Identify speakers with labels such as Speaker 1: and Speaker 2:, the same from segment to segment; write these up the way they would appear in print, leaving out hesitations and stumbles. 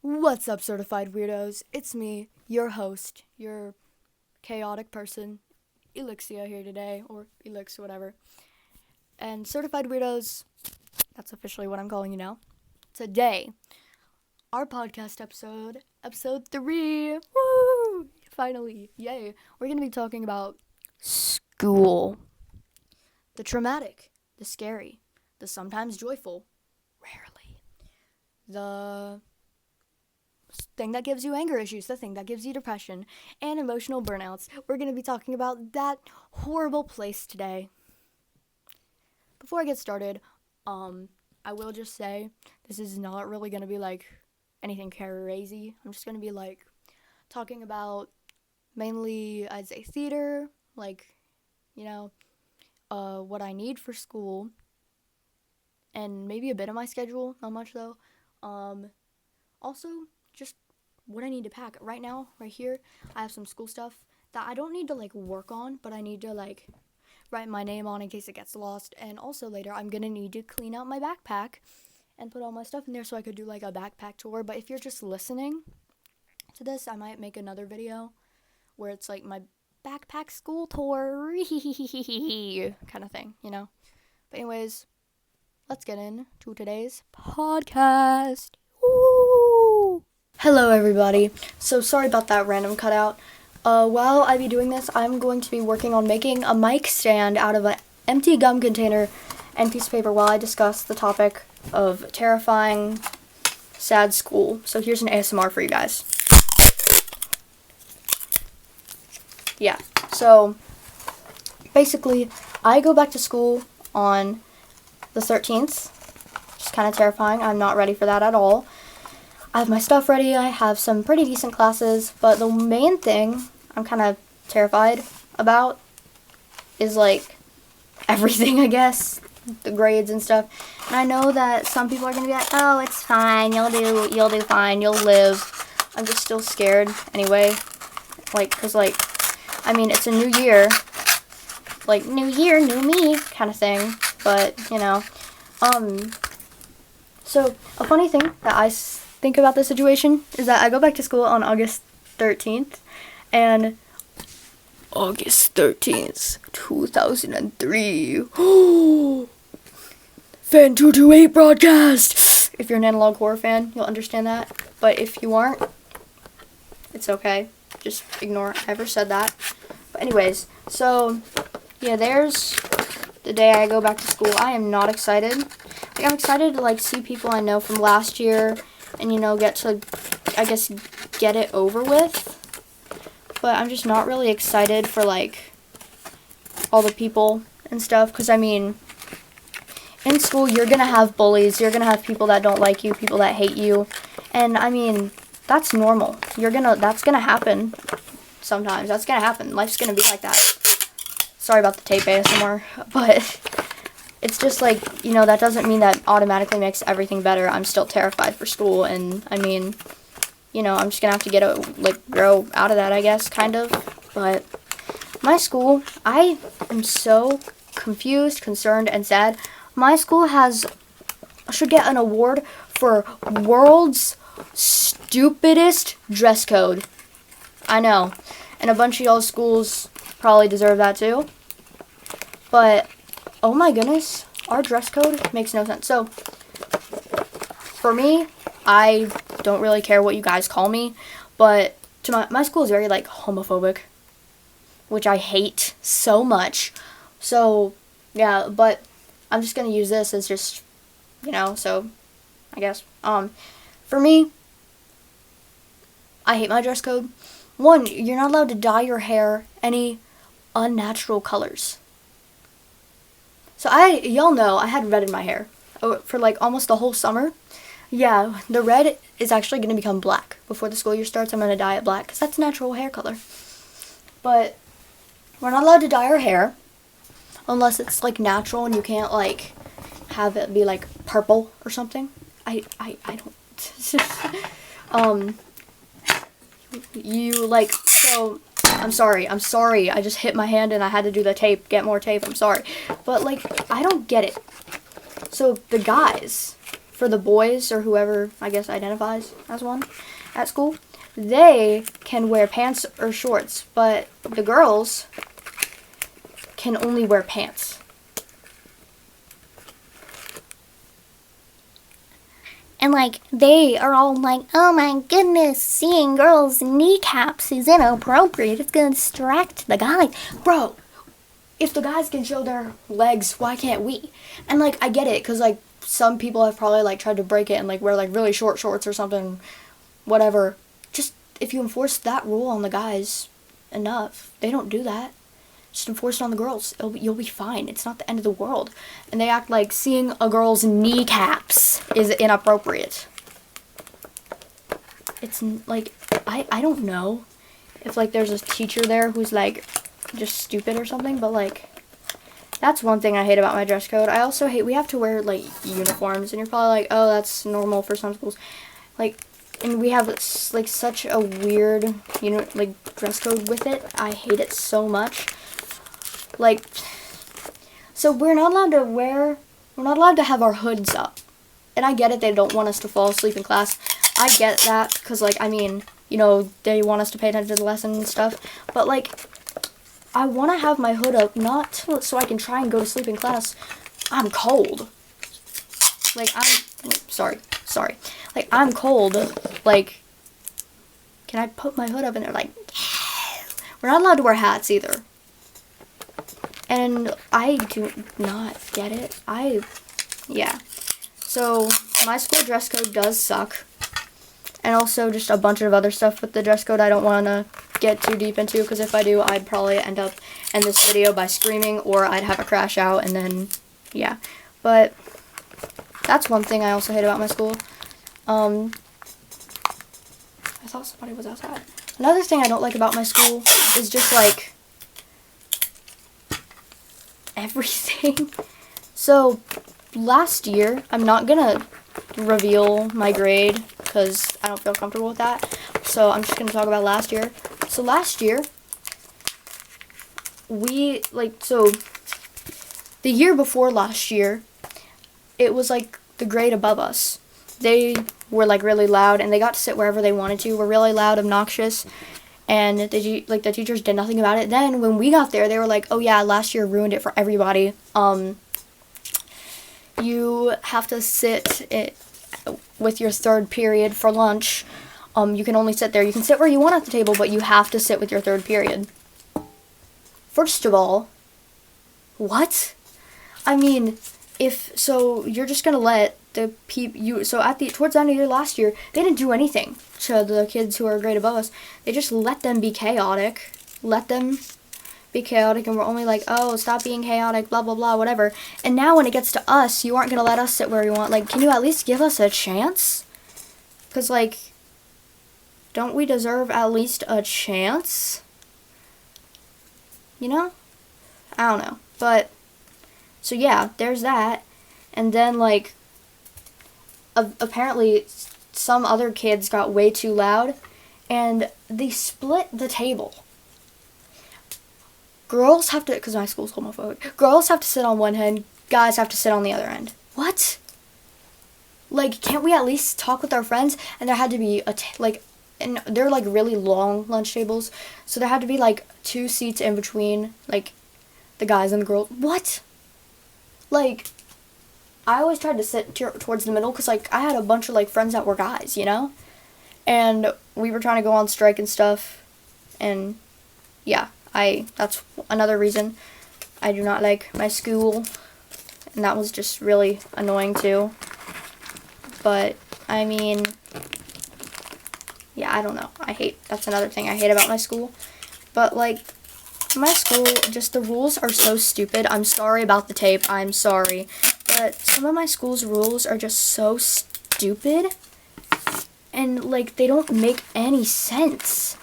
Speaker 1: What's up, certified weirdos? It's me, your host, your chaotic person, Elixia here today, or Elix, whatever. And certified weirdos, that's officially what I'm calling you now. Today, our podcast episode 3. Woo! Finally, yay. We're going to be talking about school. The traumatic, the scary, the sometimes joyful, rarely. The thing that gives you anger issues, the thing that gives you depression and emotional burnouts. We're going to be talking about that horrible place today. Before I get started, I will just say this is not really going to be like anything crazy. I'm just going to be like talking about mainly, I'd say, theater, like, what I need for school, and maybe a bit of my schedule, not much though. Also, just what I need to pack. Right now, right here, I have some school stuff that I don't need to like work on, but I need to like write my name on in case it gets lost. And also later, I'm gonna need to clean out my backpack and put all my stuff in there so I could do like a backpack tour. But if you're just listening to this, I might make another video where it's like my backpack school tour kind of thing, you know? But anyways, let's get into today's podcast. Woo! Hello, everybody. So sorry about that random cutout. While I be doing this, I'm going to be working on making a mic stand out of an empty gum container and piece of paper while I discuss the topic of terrifying, sad school. So here's an ASMR for you guys. Yeah, so basically, I go back to school on the 13th. Just kind of terrifying. I'm not ready for that at all. I have my stuff ready. I have some pretty decent classes, but the main thing I'm kind of terrified about is like everything, I guess, the grades and stuff. And I know that some people are gonna be like, "Oh, it's fine. You'll do fine. You'll live." I'm just still scared anyway, like, cause like, I mean, it's a new year, like new year, new me kind of thing. But so a funny thing that I think about this situation is that I go back to school on August 13th, and August 13th, 2003. Fan 228 broadcast! If you're an analog horror fan, you'll understand that. But if you aren't, it's okay. Just ignore I ever said that. But anyways, so yeah, there's the day I go back to school. I am not excited. Like, I'm excited to like see people I know from last year and get to, I guess, get it over with. But I'm just not really excited for like all the people and stuff, because I mean, in school you're gonna have bullies, you're gonna have people that don't like you, people that hate you, and I mean, that's normal. That's gonna happen sometimes. That's gonna happen. Life's gonna be like that. Sorry about the tape ASMR, but it's just like, that doesn't mean that automatically makes everything better. I'm still terrified for school, and I mean, I'm just gonna have to grow out of that, I guess, kind of. But my school, I am so confused, concerned, and sad. My school should get an award for world's stupidest dress code. I know, and a bunch of y'all schools probably deserve that too. But oh my goodness, our dress code makes no sense. So for me, I don't really care what you guys call me, but to my school is very like homophobic, which I hate so much. So yeah, but I'm just gonna use this as just, so I guess for me, I hate my dress code. One, you're not allowed to dye your hair any unnatural colors. So y'all know I had red in my hair for like almost the whole summer. Yeah, the red is actually going to become black. Before the school year starts, I'm going to dye it black because that's natural hair color. But we're not allowed to dye our hair unless it's like natural and you can't like have it be like purple or something. I don't. You like, so I'm sorry, I just hit my hand and I had to do the tape, get more tape, I'm sorry. But like, I don't get it. So the guys, for the boys or whoever I guess identifies as one at school, they can wear pants or shorts, but the girls can only wear pants.
Speaker 2: And, like, they are all like, oh my goodness, seeing girls' kneecaps is inappropriate. It's going to distract the guys.
Speaker 1: Bro, if the guys can show their legs, why can't we? And, like, I get it, because, like, some people have probably, like, tried to break it and, like, wear, like, really short shorts or something, whatever. Just, if you enforce that rule on the guys enough, they don't do that. Just enforce it on the girls. You'll be fine. It's not the end of the world. And they act like seeing a girl's kneecaps is inappropriate. It's like, I don't know if like there's a teacher there who's like just stupid or something, but like that's one thing I hate about my dress code. I also hate we have to wear like uniforms, and you're probably like, oh, that's normal for some schools. Like, and we have like such a weird, like dress code with it. I hate it so much. Like, so we're not allowed to have our hoods up. And I get it, they don't want us to fall asleep in class. I get that, because, like, I mean, they want us to pay attention to the lesson and stuff. But, like, I want to have my hood up, not so I can try and go to sleep in class. I'm cold. Like, sorry. Like, I'm cold. Like, can I put my hood up? And they're like, we're not allowed to wear hats either. And I do not get it. Yeah. So, my school dress code does suck. And also just a bunch of other stuff with the dress code I don't want to get too deep into, because if I do, I'd probably end up in this video by screaming, or I'd have a crash out, and then, yeah. But that's one thing I also hate about my school. I thought somebody was outside. Another thing I don't like about my school is just, like, everything. So, last year, I'm not gonna reveal my grade because I don't feel comfortable with that. So, I'm just gonna talk about last year. So, last year, the year before last year, it was like the grade above us. They were like really loud, and they got to sit wherever they wanted to. Were really loud, obnoxious. And the teachers did nothing about it. Then when we got there, they were like, oh yeah, last year ruined it for everybody. You have to sit with your third period for lunch. You can only sit there. You can sit where you want at the table, but you have to sit with your third period. First of all, what? I mean, you're just gonna let the towards the end of your last year, they didn't do anything to the kids who are a grade above us. They just let them be chaotic. And we're only like, oh, stop being chaotic, blah, blah, blah, whatever. And now when it gets to us, you aren't going to let us sit where we want. Like, can you at least give us a chance? Because, like, don't we deserve at least a chance? I don't know. But, so yeah, there's that. And then, like, apparently some other kids got way too loud, and they split the table. Girls have to, because my school's homophobic, girls have to sit on one end, guys have to sit on the other end. What? Like, can't we at least talk with our friends? And there had to be and they're like really long lunch tables, so there had to be like 2 seats in between, like, the guys and the girls. What? Like, I always tried to sit towards the middle, because, like, I had a bunch of, like, friends that were guys, And we were trying to go on strike and stuff, and, yeah, that's another reason I do not like my school, and that was just really annoying, too. But, I mean, yeah, I don't know. That's another thing I hate about my school. But, like, my school, just the rules are so stupid. I'm sorry about the tape. I'm sorry. But some of my school's rules are just so stupid. And, like, they don't make any sense.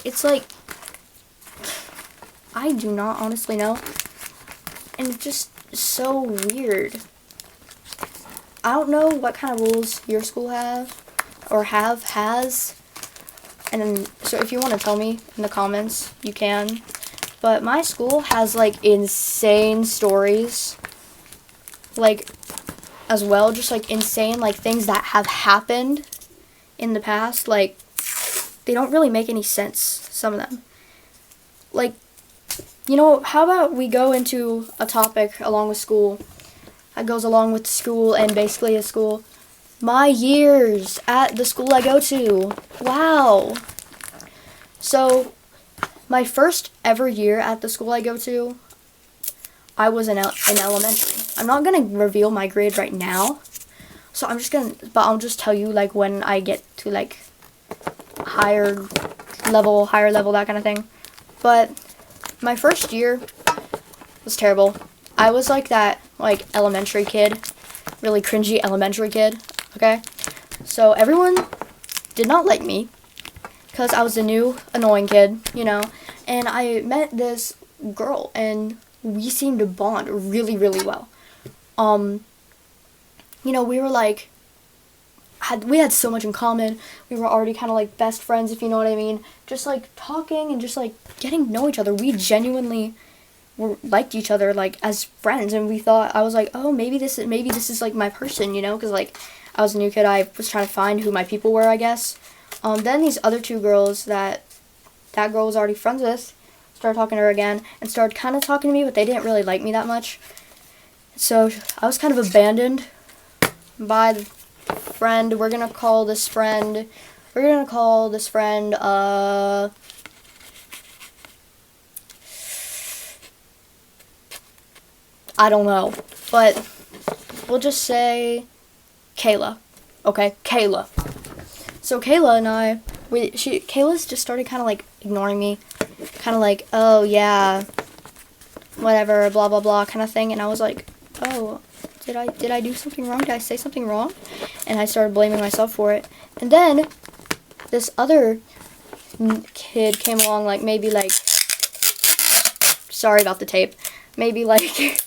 Speaker 1: It's like, I do not honestly know. And it's just so weird. I don't know what kind of rules your school has. And then, so if you want to tell me in the comments, you can. But my school has, like, insane stories. Like, as well, just like insane like things that have happened in the past. Like, they don't really make any sense, some of them. Like, you know, how about we go into a topic along with school that goes along with school and basically a school. My years at the school I go to. Wow. So, my first ever year at the school I go to, I was in elementary. I'm not going to reveal my grade right now. So but I'll just tell you like when I get to like higher level, that kind of thing. But my first year was terrible. I was like that like elementary kid, really cringy elementary kid, okay? So everyone did not like me because I was a new annoying kid, you know? And I met this girl and we seemed to bond really, really well. You know, we were like, we had so much in common. We were already kind of like best friends, if you know what I mean. Just like talking and just like getting to know each other. We genuinely liked each other like as friends, and we thought, I was like, oh, maybe this is like my person, you know, because like I was a new kid. I was trying to find who my people were, I guess. Then these other two girls that girl was already friends with started talking to her again and started kind of talking to me, but they didn't really like me that much. So I was kind of abandoned by the friend. We're gonna call this friend, I don't know, but we'll just say Kayla. Okay, Kayla. So Kayla and I, Kayla's just started kind of like ignoring me, kind of like, oh yeah, whatever, blah blah blah kind of thing, and I was like, oh, did I do something wrong? Did I say something wrong? And I started blaming myself for it. And then this other kid came along, like maybe like, sorry about the tape, maybe like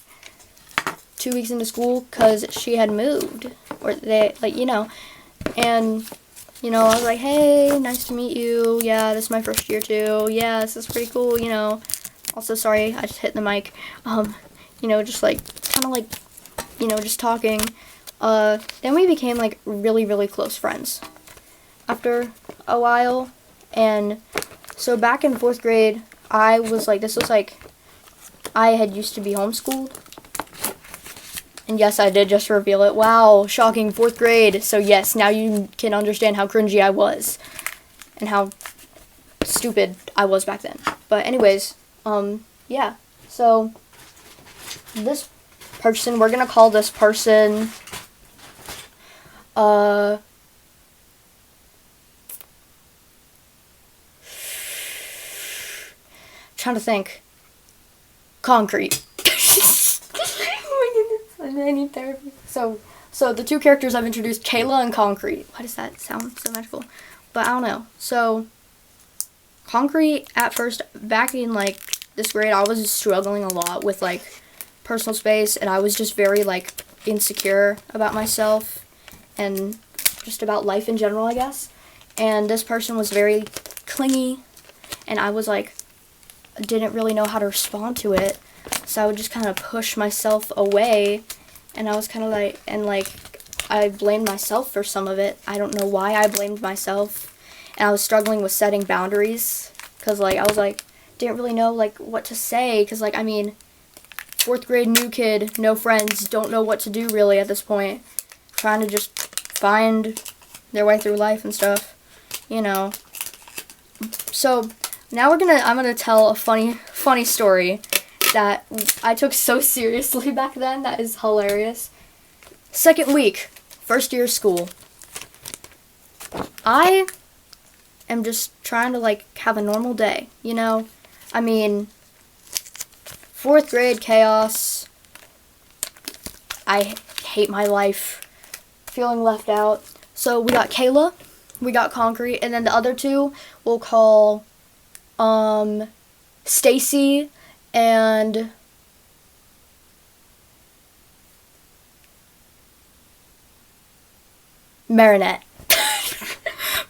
Speaker 1: 2 weeks into school, because she had moved, or they, like, you know, and, you know, I was like, hey, nice to meet you, yeah, this is my first year too, yeah, this is pretty cool, you know, also, sorry, I just hit the mic, you know, just like, kind of like, you know, just talking. Then we became like really, really close friends after a while. And so back in 4th grade, I was like, I had used to be homeschooled. And yes, I did just reveal it. Wow, shocking, 4th grade. So yes, now you can understand how cringy I was and how stupid I was back then. But anyways, yeah. So this person, we're gonna call this person trying to think, Concrete. Oh my goodness, I need therapy. So the two characters I've introduced, Kayla and Concrete. Why does that sound so magical? But I don't know. So Concrete, at first, back in like this grade, I was struggling a lot with like personal space, and I was just very like insecure about myself and just about life in general, I guess. And this person was very clingy, and I was like, didn't really know how to respond to it, so I would just kind of push myself away, and I was kind of like, and like I blamed myself for some of it. I don't know why I blamed myself, and I was struggling with setting boundaries, because like I was like, didn't really know like what to say, because like, I mean, 4th grade, new kid, no friends, don't know what to do really at this point. Trying to just find their way through life and stuff, you know. So now I'm gonna tell a funny story that I took so seriously back then. That is hilarious. 2nd week, 1st year of school. I am just trying to like have a normal day, you know. I mean, 4th grade chaos. I hate my life. Feeling left out. So we got Kayla, we got Concrete, and then the other two we'll call Stacy and Marinette.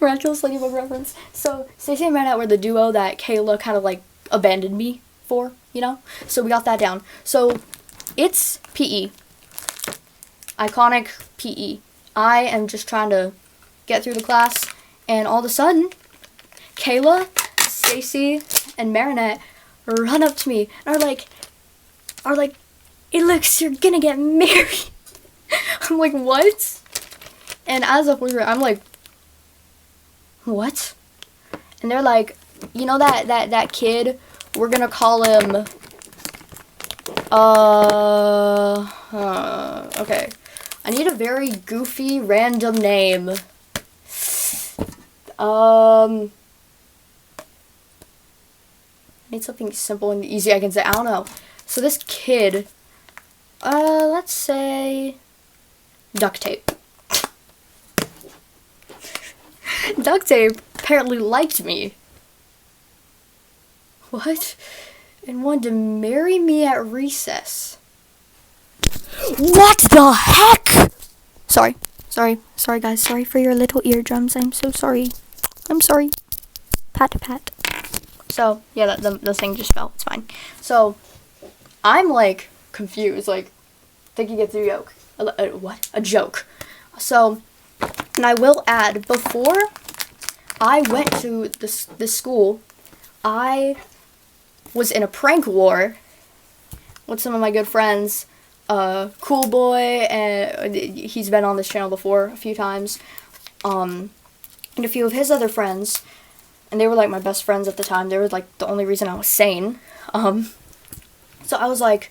Speaker 1: Miraculous Ladybug reference. So Stacy and Marinette were the duo that Kayla kind of like abandoned me for, you know? So we got that down. So it's PE. iconic PE. I am just trying to get through the class, and all of a sudden, Kayla, Stacy, and Marinette run up to me and are like, Alex, you're gonna get married. I'm like, what? And as a fourth grader, I'm like, what? And they're like, you know that kid, we're gonna call him, okay. I need a very goofy, random name. I need something simple and easy I can say. I don't know. So this kid, let's say Duct Tape. Duct Tape apparently liked me. What? And wanted to marry me at recess.
Speaker 2: What the heck? Sorry guys, sorry for your little eardrums. I'm so sorry. I'm sorry. Pat.
Speaker 1: So, yeah, the thing just fell. It's fine. So, I'm, like, confused. Like, thinking it's a joke. What? A joke. So, and I will add, before I went to this school, I was in a prank war with some of my good friends. Cool Boy, and he's been on this channel before a few times. And a few of his other friends. And they were, like, my best friends at the time. They were, like, the only reason I was sane. So I was like,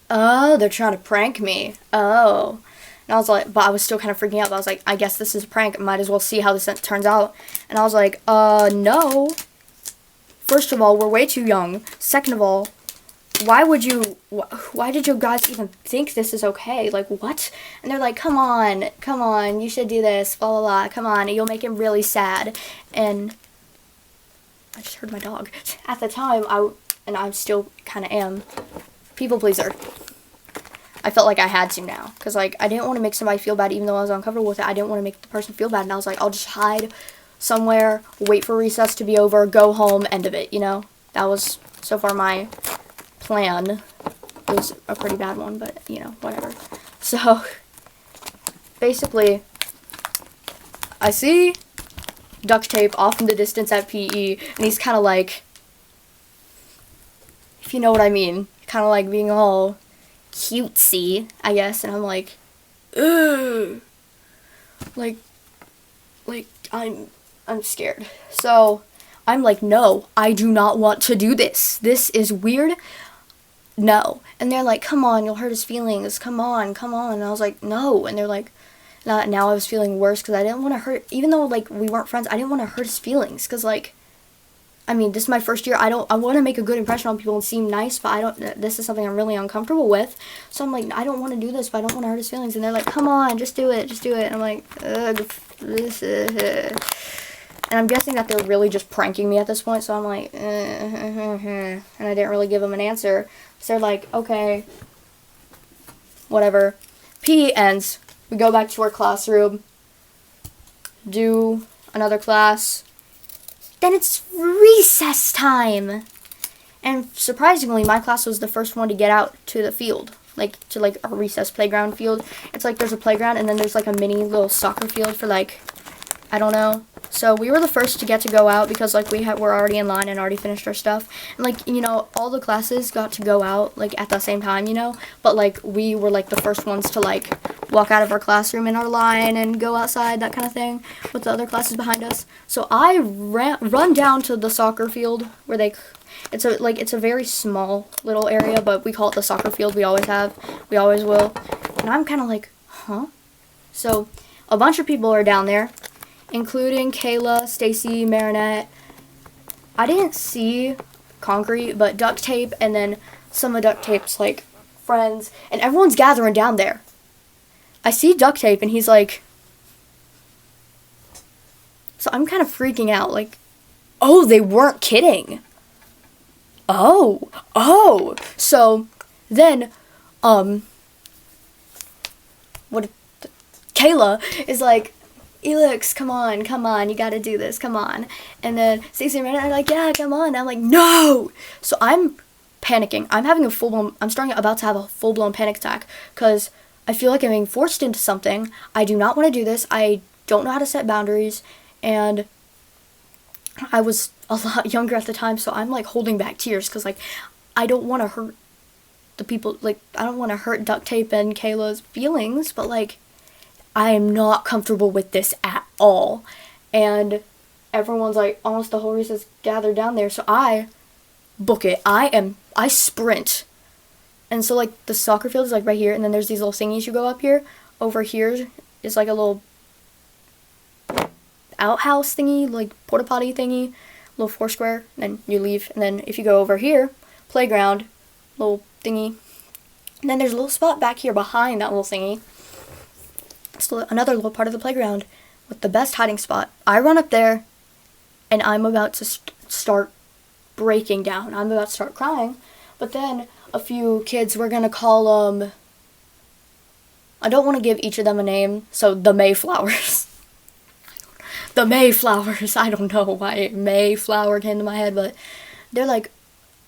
Speaker 1: oh, they're trying to prank me. Oh. And I was like, but I was still kind of freaking out. But I was like, I guess this is a prank. Might as well see how this turns out. And I was like, no. First of all, we're way too young. Second of all, why did you guys even think this is okay? Like, what? And they're like, come on, you should do this, blah, blah, blah. Come on, you'll make him really sad. And I just heard my dog. At the time, I still kind of am, people pleaser. I felt like I had to now. Because, like, I didn't want to make somebody feel bad even though I was uncomfortable with it. I didn't want to make the person feel bad. And I was like, I'll just hide somewhere, wait for recess to be over, go home, end of it, you know? That was so far my plan. It was a pretty bad one, but, you know, whatever. So, basically, I see Duct Tape off in the distance at PE, and he's kind of like, if you know what I mean, kind of like being all cutesy, I guess, and I'm like, ugh, like, I'm scared. So, I'm like, no, I do not want to do this. This is weird. No. And they're like, come on, you'll hurt his feelings. Come on. And I was like, no. And they're like, now I was feeling worse because I didn't want to hurt, even though, like, we weren't friends, I didn't want to hurt his feelings. Because, like, I mean, this is my first year. I want to make a good impression on people and seem nice, but this is something I'm really uncomfortable with. So I'm like, I don't want to do this, but I don't want to hurt his feelings. And they're like, come on, just do it. And I'm like, ugh, and I'm guessing that they're really just pranking me at this point, so I'm like, and I didn't really give them an answer. So they're like, okay, whatever. PE ends. We go back to our classroom, do another class. Then it's recess time. And surprisingly, my class was the first one to get out to the field. Like, to, like, a recess playground field. It's like there's a playground, and then there's, like, a mini little soccer field for, like, I don't know. So we were the first to get to go out because, like, we're already in line and already finished our stuff. And, like, you know, all the classes got to go out, like, at the same time, you know. But, like, we were, like, the first ones to, like, walk out of our classroom in our line and go outside, that kind of thing, with the other classes behind us. So I run down to the soccer field where it's a very small little area, but we call it the soccer field. We always have. We always will. And I'm kind of like, huh? So a bunch of people are down there, including Kayla, Stacy, Marinette. I didn't see Concrete, but Duct Tape, and then some of Duct Tape's, like, friends, and everyone's gathering down there. I see Duct Tape, and he's like, so I'm kind of freaking out, like, oh, they weren't kidding. Oh. So then, Kayla is like, Elix, come on, you gotta do this, come on. And then Stacey and Marinette are like, yeah, come on. And I'm like, no! So I'm panicking. I'm starting about to have a full-blown panic attack, because I feel like I'm being forced into something. I do not want to do this. I don't know how to set boundaries, and I was a lot younger at the time, so I'm like holding back tears because like I don't want to hurt the people. Like I don't want to hurt Duct Tape and Kayla's feelings, but like I am not comfortable with this at all. And everyone's like almost the whole recess gathered down there, so I book it. I sprint. And so like the soccer field is like right here, and then there's these little thingies you go up here. Over here is like a little outhouse thingy, like porta potty thingy, little foursquare, and then you leave. And then if you go over here, playground, little thingy. And then there's a little spot back here behind that little thingy. It's another little part of the playground with the best hiding spot. I run up there, and I'm about to start breaking down. I'm about to start crying. But then a few kids, we're going to call them, I don't want to give each of them a name, so the Mayflowers. The Mayflowers. I don't know why Mayflower came to my head, but they're like,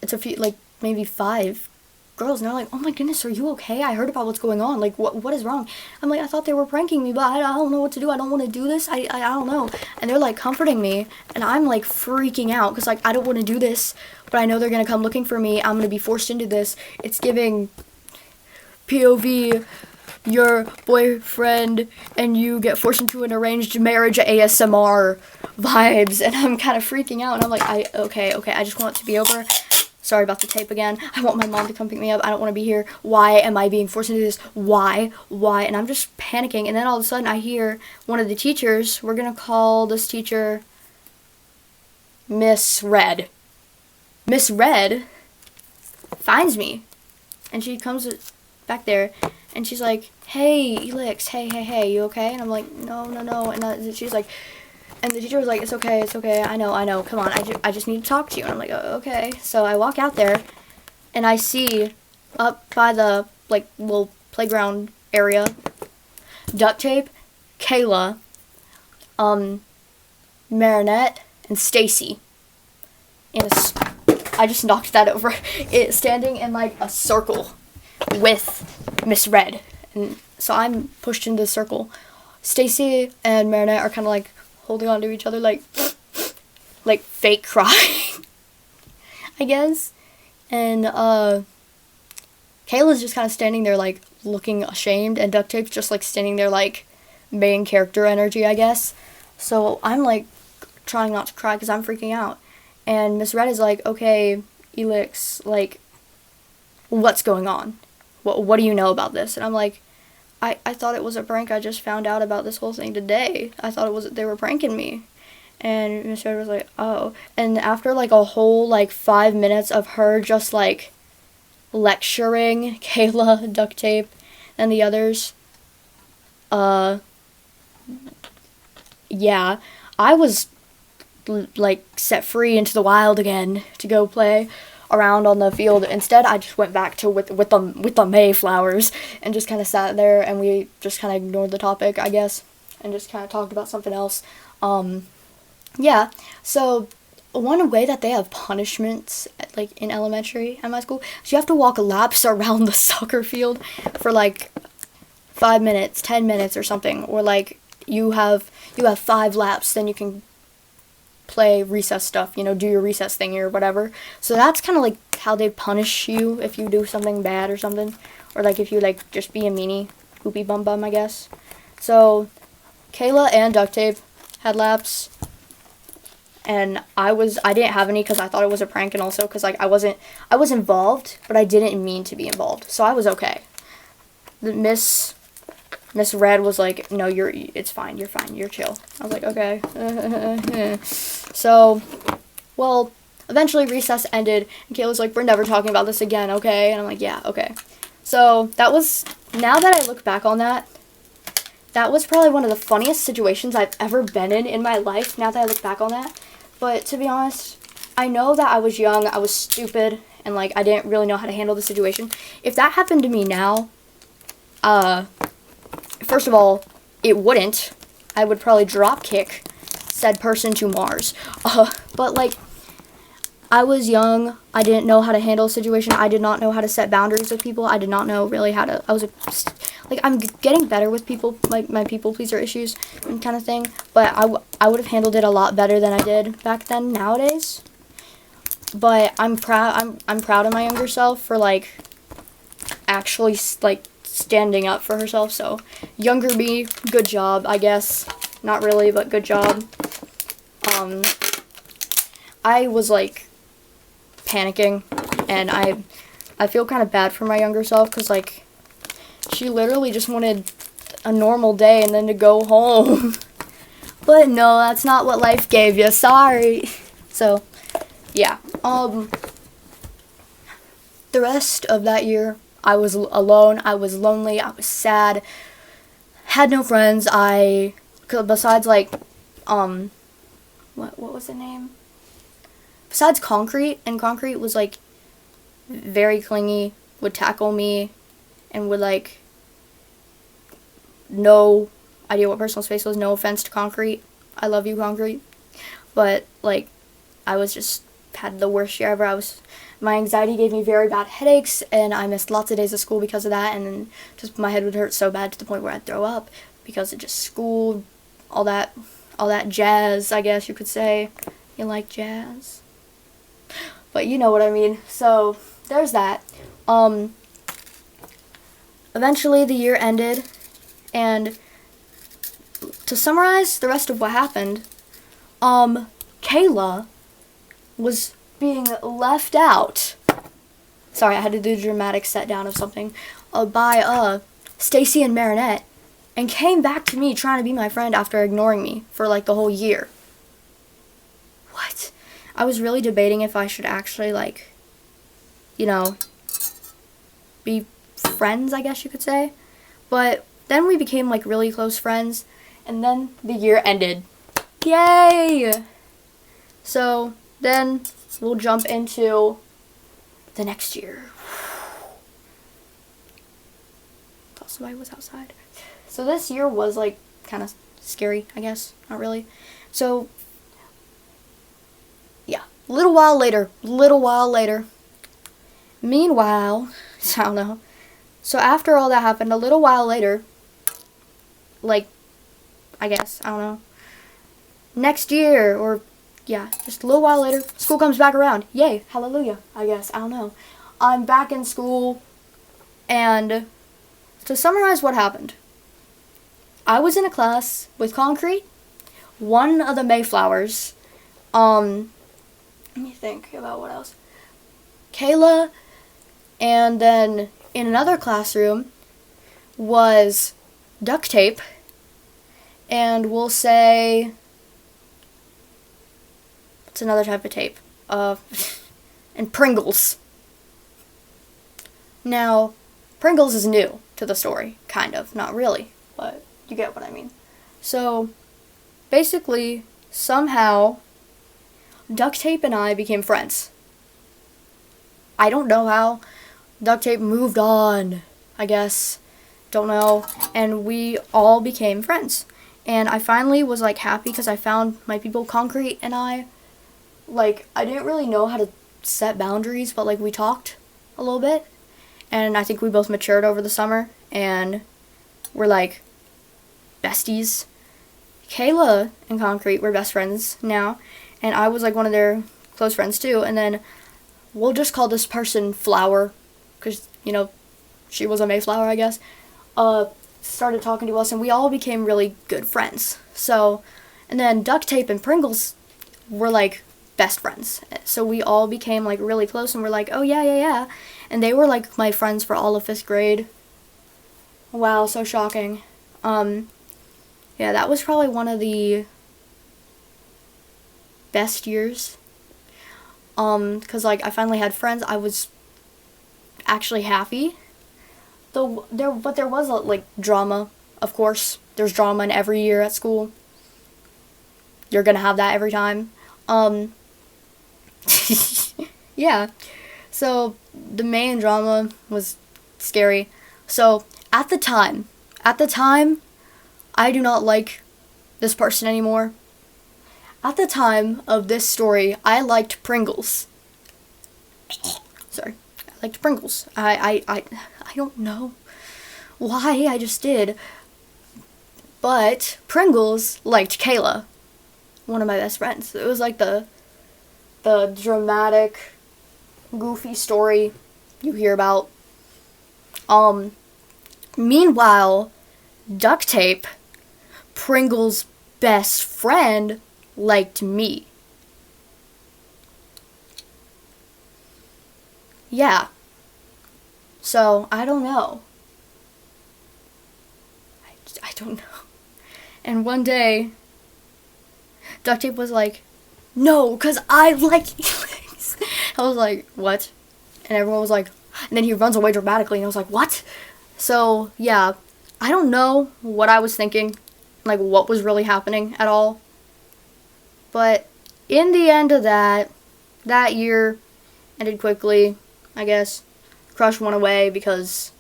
Speaker 1: it's a few, like maybe 5 girls, and they're like, oh my goodness, are you okay? I heard about what's going on. Like, what is wrong? I'm like, I thought they were pranking me, but I don't know what to do. I don't want to do this. I don't know. And they're like comforting me, and I'm like freaking out because like I don't want to do this, but I know they're gonna come looking for me. I'm gonna be forced into this. It's giving POV, your boyfriend and you get forced into an arranged marriage ASMR vibes, and I'm kind of freaking out, and I'm like, okay, I just want it to be over. Sorry about the tape again. I want my mom to come pick me up. I don't want to be here. Why am I being forced into this? Why? And I'm just panicking. And then all of a sudden I hear one of the teachers, we're going to call this teacher Miss Red. Miss Red finds me. And she comes back there and she's like, hey, Elix, hey, you okay? And I'm like, no. And she's like, and the teacher was like, it's okay, I know, come on, I just need to talk to you. And I'm like, oh, okay. So I walk out there, and I see up by the, like, little playground area, Duct Tape, Kayla, Marinette, and Stacy. And I just knocked that over. Standing in, like, a circle with Miss Red. And so I'm pushed into the circle. Stacy and Marinette are kind of, like, holding on to each other like fake crying, I guess. And Kayla's just kind of standing there like looking ashamed, and Duct Tape's just like standing there like main character energy, I guess. So I'm like trying not to cry because I'm freaking out. And Miss Red is like, okay, Elix, like, what's going on? What do you know about this? And I'm like, I thought it was a prank. I just found out about this whole thing today. I thought they were pranking me. And Miss Red was like, oh. And after like a whole like 5 minutes of her just like lecturing Kayla, Duct Tape, and the others, yeah, I was like set free into the wild again to go play around on the field. Instead, I just went back to with the Mayflowers and just kind of sat there, and we just kind of ignored the topic, I guess, and just kind of talked about something else. Yeah, so one way that they have punishments like in elementary at my school is you have to walk laps around the soccer field for like 5 minutes, 10 minutes or something, or like you have 5 laps, then you can play recess stuff, you know, do your recess thing or whatever. So that's kind of like how they punish you if you do something bad or something, or like if you like just be a meanie hoopy bum, I guess. So Kayla and Duct Tape had laps, and I didn't have any because I thought it was a prank, and also because like I was involved, but I didn't mean to be involved, so I was okay. The Miss Red was like, no, it's fine, you're chill. I was like, okay. So, well, eventually recess ended, and Kayla's like, we're never talking about this again, okay? And I'm like, yeah, okay. So, now that I look back on that was probably one of the funniest situations I've ever been in my life, now that I look back on that. But to be honest, I know that I was young, I was stupid, and like, I didn't really know how to handle the situation. If that happened to me now, first of all, it wouldn't. I would probably drop kick said person to Mars. But like, I was young. I didn't know how to handle a situation. I did not know how to set boundaries with people. I did not know really how to. I was like I'm getting better with people, my people pleaser issues and kind of thing. But I would have handled it a lot better than I did back then nowadays. But I'm proud. I'm proud of my younger self for like actually like standing up for herself. So younger me, good job, I guess. Not really, but good job. I was like panicking, and I feel kind of bad for my younger self because like she literally just wanted a normal day and then to go home. But no, that's not what life gave you. Sorry. So yeah. The rest of that year, I was alone. I was lonely. I was sad. Had no friends. Besides like, what was the name? Besides Concrete, and Concrete was like very clingy, would tackle me, and would like no idea what personal space was. No offense to Concrete. I love you, Concrete. But like, I was just had the worst year ever. My anxiety gave me very bad headaches, and I missed lots of days of school because of that, and then just my head would hurt so bad to the point where I'd throw up because of just school, all that jazz, I guess you could say. You like jazz? But you know what I mean. So, there's that. Eventually the year ended, and to summarize the rest of what happened, Kayla was being left out. Sorry, I had to do a dramatic set down of something. By Stacy and Marinette, and came back to me trying to be my friend after ignoring me for like the whole year. What? I was really debating if I should actually like, you know, be friends, I guess you could say. But then we became like really close friends, and then the year ended. Yay! So then we'll jump into the next year. Thought somebody was outside. So this year was like kind of scary, I guess. Not really. So yeah, little while later. Meanwhile, I don't know. So after all that happened, a little while later, like, I guess, I don't know, next year, or yeah, just a little while later, school comes back around. Yay, hallelujah, I guess, I don't know. I'm back in school, and to summarize what happened, I was in a class with Concrete, one of the Mayflowers, let me think about what else, Kayla, and then in another classroom was Duct Tape, and we'll say, it's another type of tape, and Pringles. Now, Pringles is new to the story, kind of, not really, but you get what I mean. So, basically, somehow, Duct Tape and I became friends. I don't know how. Duct Tape moved on, I guess. Don't know. And we all became friends. And I finally was like happy because I found my people. Concrete and I, like, I didn't really know how to set boundaries, but like we talked a little bit. And I think we both matured over the summer, and we're like besties. Kayla and Concrete were best friends now, and I was like one of their close friends too. And then we'll just call this person Flower, because, you know, she was a Mayflower, I guess. Started talking to us, and we all became really good friends. So, and then Duct Tape and Pringles were like best friends. So we all became like really close, and we're like, oh yeah. And they were like my friends for all of 5th grade. Wow, so shocking. Yeah, that was probably one of the best years. Cause like I finally had friends. I was actually happy. But there was like drama, of course. There's drama in every year at school. You're gonna have that every time. Yeah. So the main drama was scary. So at the time, I do not like this person anymore. At the time of this story, I liked Pringles. Sorry. I liked Pringles. I don't know why, I just did. But Pringles liked Kayla, one of my best friends. It was like the dramatic, goofy story you hear about. Meanwhile, Duct Tape, Pringles' best friend, liked me. Yeah. So, I don't know. I don't know. And one day, Duct Tape was like, no, because I like Helix. I was like, what? And everyone was like, and then he runs away dramatically, and I was like, what? So, yeah, I don't know what I was thinking, like what was really happening at all. But in the end of that year ended quickly, I guess. Crush went away because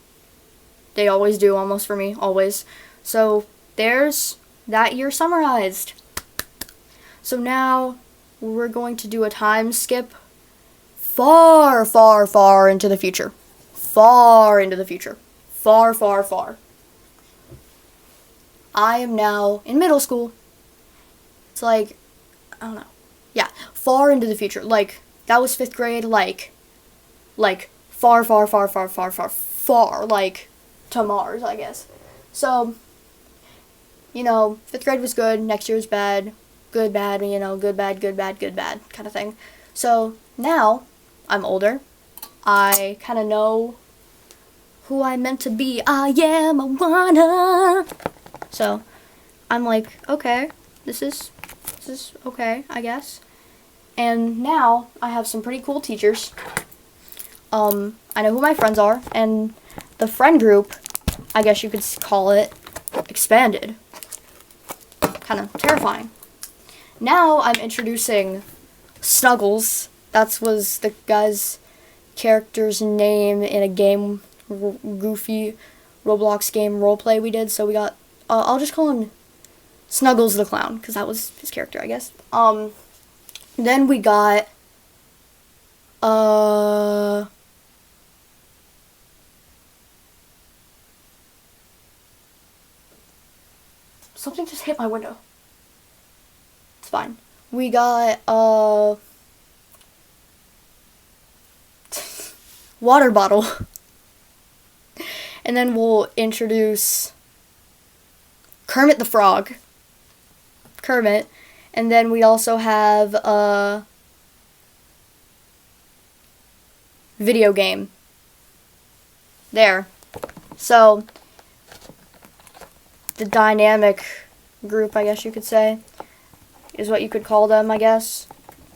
Speaker 1: they always do, almost for me, always. So, there's that year summarized. So now we're going to do a time skip far, far, far into the future. Far into the future. Far, far, far. I am now in middle school. It's like, I don't know. Yeah, far into the future. Like, that was 5th grade, like far, far, far, far, far, far, far, like to Mars, I guess. So, 5th grade was good, next year was bad, good, bad, good, bad, good, bad, good, bad, kind of thing. So, now, I'm older. I kind of know who I'm meant to be. I am a wanna. So, I'm like, okay, this is okay, I guess. And now, I have some pretty cool teachers. I know who my friends are, and the friend group, I guess you could call it, expanded. Kind of terrifying. Now I'm introducing Snuggles. That was the guy's character's name in a game, goofy Roblox game roleplay we did. So we got, I'll just call him Snuggles the Clown, because that was his character, I guess. Then we got, something just hit my window. It's fine. We got, water bottle. And then we'll introduce Kermit the Frog. Kermit. And then we also have a video game. There. So, the dynamic group, I guess you could say, is what you could call them, I guess.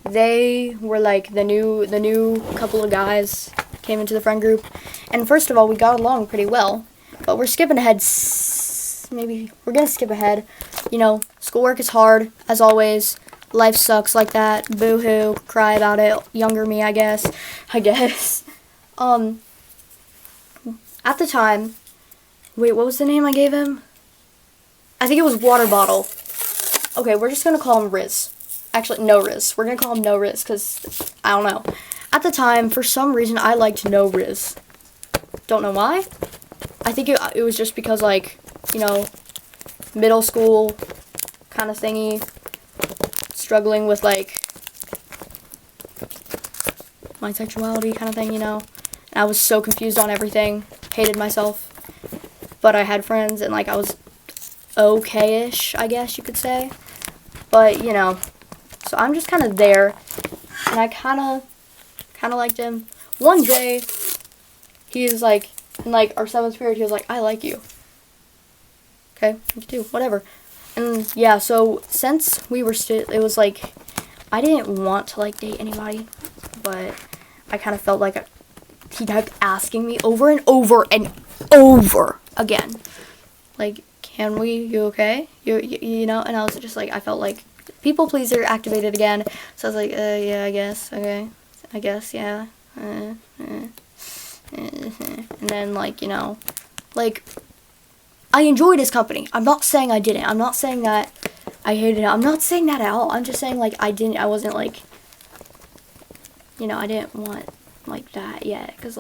Speaker 1: They were like the new couple of guys came into the friend group. And first of all, we got along pretty well. But we're skipping ahead. Maybe we're going to skip ahead. Schoolwork is hard, as always. Life sucks like that. Boo-hoo. Cry about it. Younger me, I guess. At the time, wait, what was the name I gave him? I think it was Water Bottle. Okay, we're just going to call him Riz. Actually, No Riz. We're going to call him No Riz because, I don't know. At the time, for some reason, I liked No Riz. Don't know why. I think it was just because, middle school kind of thingy. Struggling with, my sexuality kind of thing, And I was so confused on everything. Hated myself. But I had friends, and, I was okay-ish, I guess you could say. But, so I'm just kind of there. And I kind of liked him. One day, he was like, in our 7th period, he was like, I like you. Okay, me too, whatever. And yeah, so since we were it was like, I didn't want to date anybody, but I kind of felt like he kept asking me over and over and over again. Can we? You okay? You know? And I was just I felt like people pleaser activated again. So I was like, yeah, I guess, okay. I guess, yeah. And then, I enjoyed his company. I'm not saying I didn't. I'm not saying that I hated it. I'm not saying that at all. I'm just saying, I wasn't, I didn't want, that yet. Because,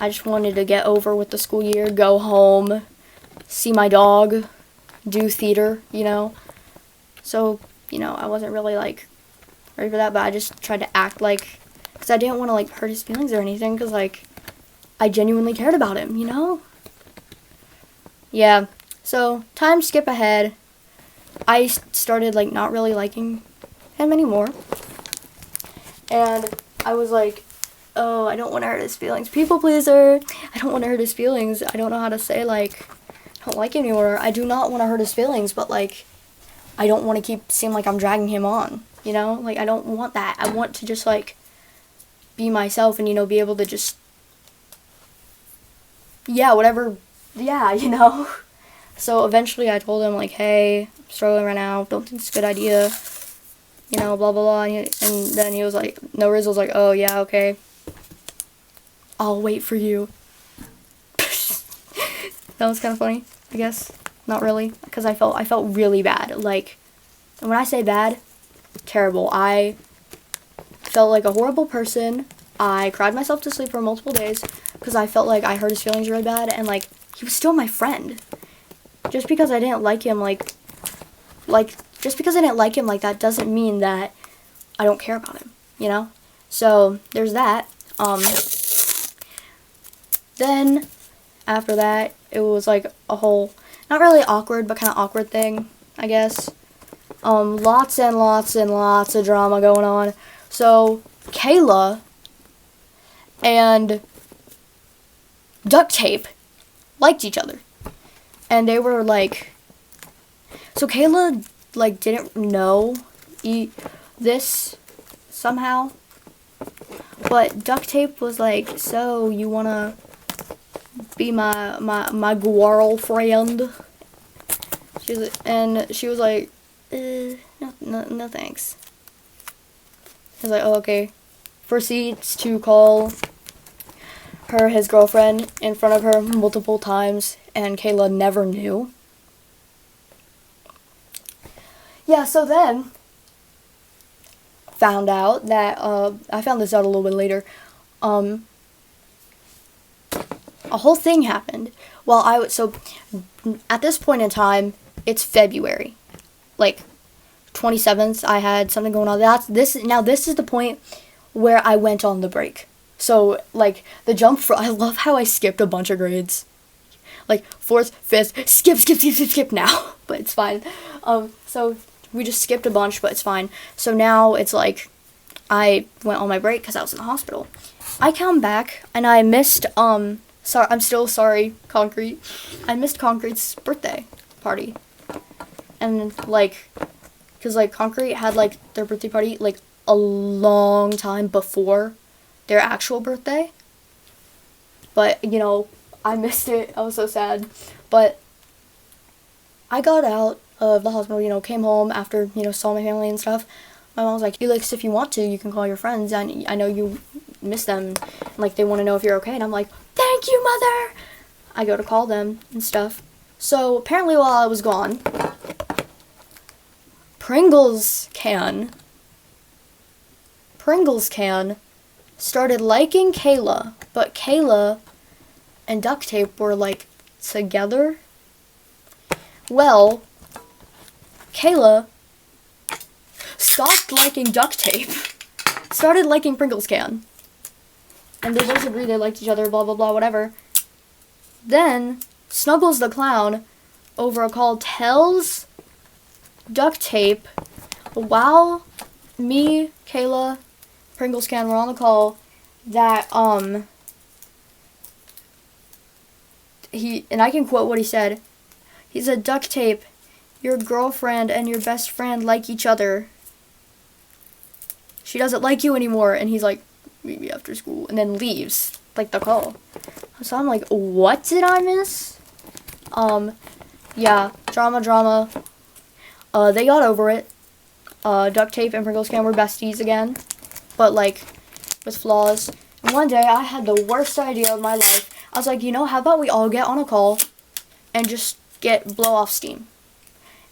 Speaker 1: I just wanted to get over with the school year, go home, see my dog, do theater, you know. So, you know, I wasn't really like ready for that, but I just tried to act like, because I didn't want to like hurt his feelings or anything, because like I genuinely cared about him, you know. Yeah. So time skip ahead. I started like not really liking him anymore, and I was like, oh, I don't want to hurt his feelings. People pleaser. I don't want to hurt his feelings. I don't know how to say like I don't like him anymore. I do not want to hurt his feelings, but like I don't want to keep seem like I'm dragging him on, you know? Like I don't want that. I want to just like be myself and, you know, be able to just yeah, whatever. Yeah, you know. So eventually I told him like, "Hey, I'm struggling right now. Don't think it's a good idea." You know, blah blah blah. And then he was like, "No, Riz was like, oh yeah, okay. I'll wait for you." That was kind of funny, I guess. Not really, because I felt really bad. Like, and when I say bad, terrible. I felt like a horrible person. I cried myself to sleep for multiple days because I felt like I hurt his feelings really bad, and like he was still my friend. Just because I didn't like him, like just because I didn't like him like that doesn't mean that I don't care about him, you know? So there's that. Then after that, it was like a whole, not really awkward, but kind of awkward thing, I guess. Lots and lots and lots of drama going on. So Kayla and Duct Tape liked each other. And they were like, so Kayla like didn't know this somehow, but Duct Tape was like, so you wanna be my girlfriend? She was like, no thanks. I was like, oh okay. Proceeds to call her his girlfriend in front of her multiple times, and Kayla never knew. Yeah, so then found out that I found this out a little bit later. A whole thing happened while so at this point in time, it's February, like 27th. I had something going on. This is the point where I went on the break. So like the jump for, I love how I skipped a bunch of grades, like 4th, 5th, skip now, but it's fine. So we just skipped a bunch, but it's fine. So now it's like I went on my break because I was in the hospital. I come back and I missed I'm still sorry, Concrete. I missed Concrete's birthday party, and like, cause like Concrete had like their birthday party like a long time before their actual birthday. But, you know, I missed it. I was so sad. But I got out of the hospital, you know, came home after, you know, saw my family and stuff. My mom was like, Felix, if you want to, you can call your friends. And I know you miss them. And, like, they want to know if you're okay. And I'm like, thank you, Mother. I go to call them and stuff. So apparently while I was gone, Pringles can started liking Kayla, but Kayla and Duct Tape were like together. Well, Kayla stopped liking Duct Tape, started liking Pringles can, and they both agreed they liked each other, blah blah blah, whatever. Then Snuggles the Clown over a call tells Duct Tape, while me, Kayla, Pringles can were on the call, that and I can quote what he said. He said, Duct Tape, your girlfriend and your best friend like each other. She doesn't like you anymore. And he's like, meet me after school, and then leaves, like, the call. So I'm like, what did I miss? Yeah, drama. They got over it. Duct Tape and Pringles can were besties again, but like with flaws. And one day I had the worst idea of my life. I was like, you know, how about we all get on a call and just blow off steam?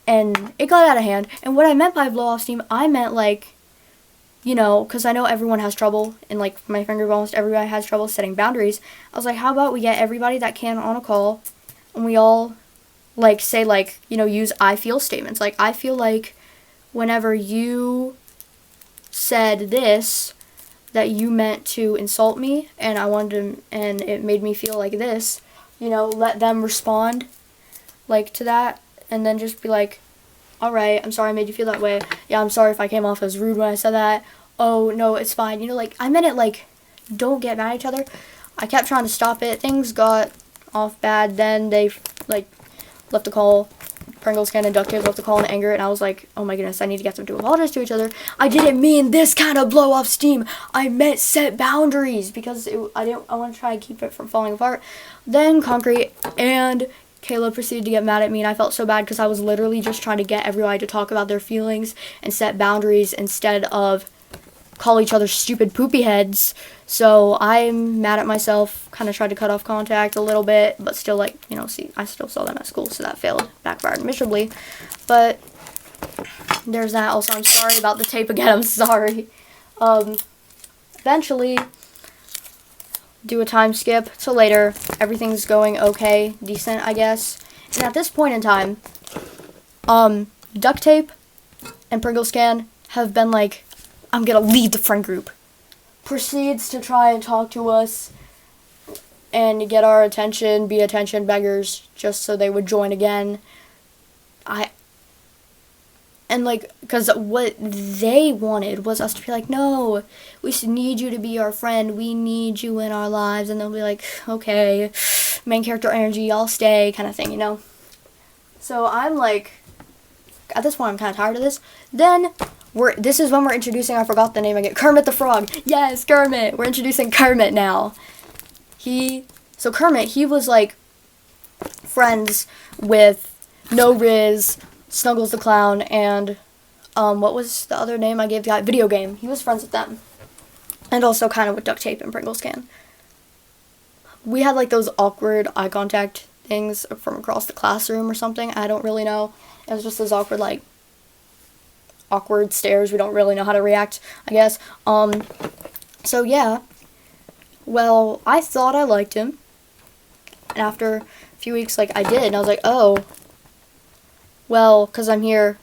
Speaker 1: And it got out of hand. And what I meant by blow off steam, I meant like you know, because I know everyone has trouble, and like my friend group, almost everybody has trouble setting boundaries. I was like, how about we get everybody that can on a call, and we all like say like, you know, use I feel statements. Like, I feel like whenever you said this, that you meant to insult me, and I wanted to, and it made me feel like this, you know, let them respond like to that, and then just be like, all right, I'm sorry I made you feel that way. Yeah, I'm sorry if I came off as rude when I said that. Oh, no, it's fine. You know, like, I meant it, like, don't get mad at each other. I kept trying to stop it. Things got off bad. Then they, like, left the call. Pringles Can and Duct Tape left the call in anger, and I was like, oh my goodness, I need to get them to apologize to each other. I didn't mean this kind of blow off steam. I meant set boundaries, because I want to try to keep it from falling apart. Then Concrete and Kayla proceeded to get mad at me, and I felt so bad because I was literally just trying to get everybody to talk about their feelings and set boundaries instead of call each other stupid poopy heads. So I'm mad at myself, kind of tried to cut off contact a little bit, but still, like, you know, see, I still saw them at school, so that failed, backfired miserably. But there's that. Also, I'm sorry about the tape again, I'm sorry. Eventually, do a time skip to later. Everything's going okay, decent, I guess. And at this point in time, Duct Tape and Pringles Can have been like, I'm gonna leave the friend group. Proceeds to try and talk to us and get our attention, be attention beggars, just so they would join again. Because what they wanted was us to be like, no, we need you to be our friend. We need you in our lives. And they'll be like, okay, main character energy, I'll stay, kind of thing, you know? So I'm like, at this point, I'm kind of tired of this. Then, this is when we're introducing, I forgot the name again, Kermit the Frog. Yes, Kermit. We're introducing Kermit now. So Kermit, he was like friends with No Riz, Snuggles the Clown, and what was the other name I gave the guy? Video Game. He was friends with them. And also kind of with Duct Tape and Pringles Can. We had like those awkward eye contact things from across the classroom or something. I don't really know. It was just those awkward stares. We don't really know how to react, I guess. So yeah. Well, I thought I liked him. And after a few weeks, like, I did. And I was like, oh, well, because I'm here,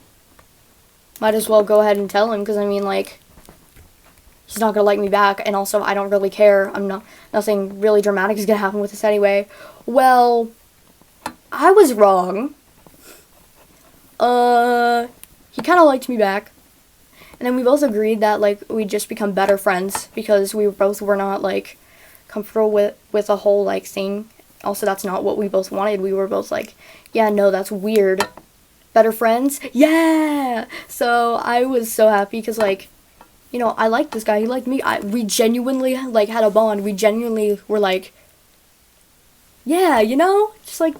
Speaker 1: might as well go ahead and tell him, because, I mean, like, he's not going to like me back, and also, I don't really care. Nothing really dramatic is going to happen with this anyway. Well, I was wrong. He kind of liked me back. And then we both agreed that, like, we'd just become better friends, because we both were not, like, comfortable with a whole, like, thing. Also, that's not what we both wanted. We were both like, yeah, no, that's weird. Better friends? Yeah! So I was so happy because, like, you know, I liked this guy. He liked me. We genuinely, like, had a bond. We genuinely were like, yeah, you know? Just, like,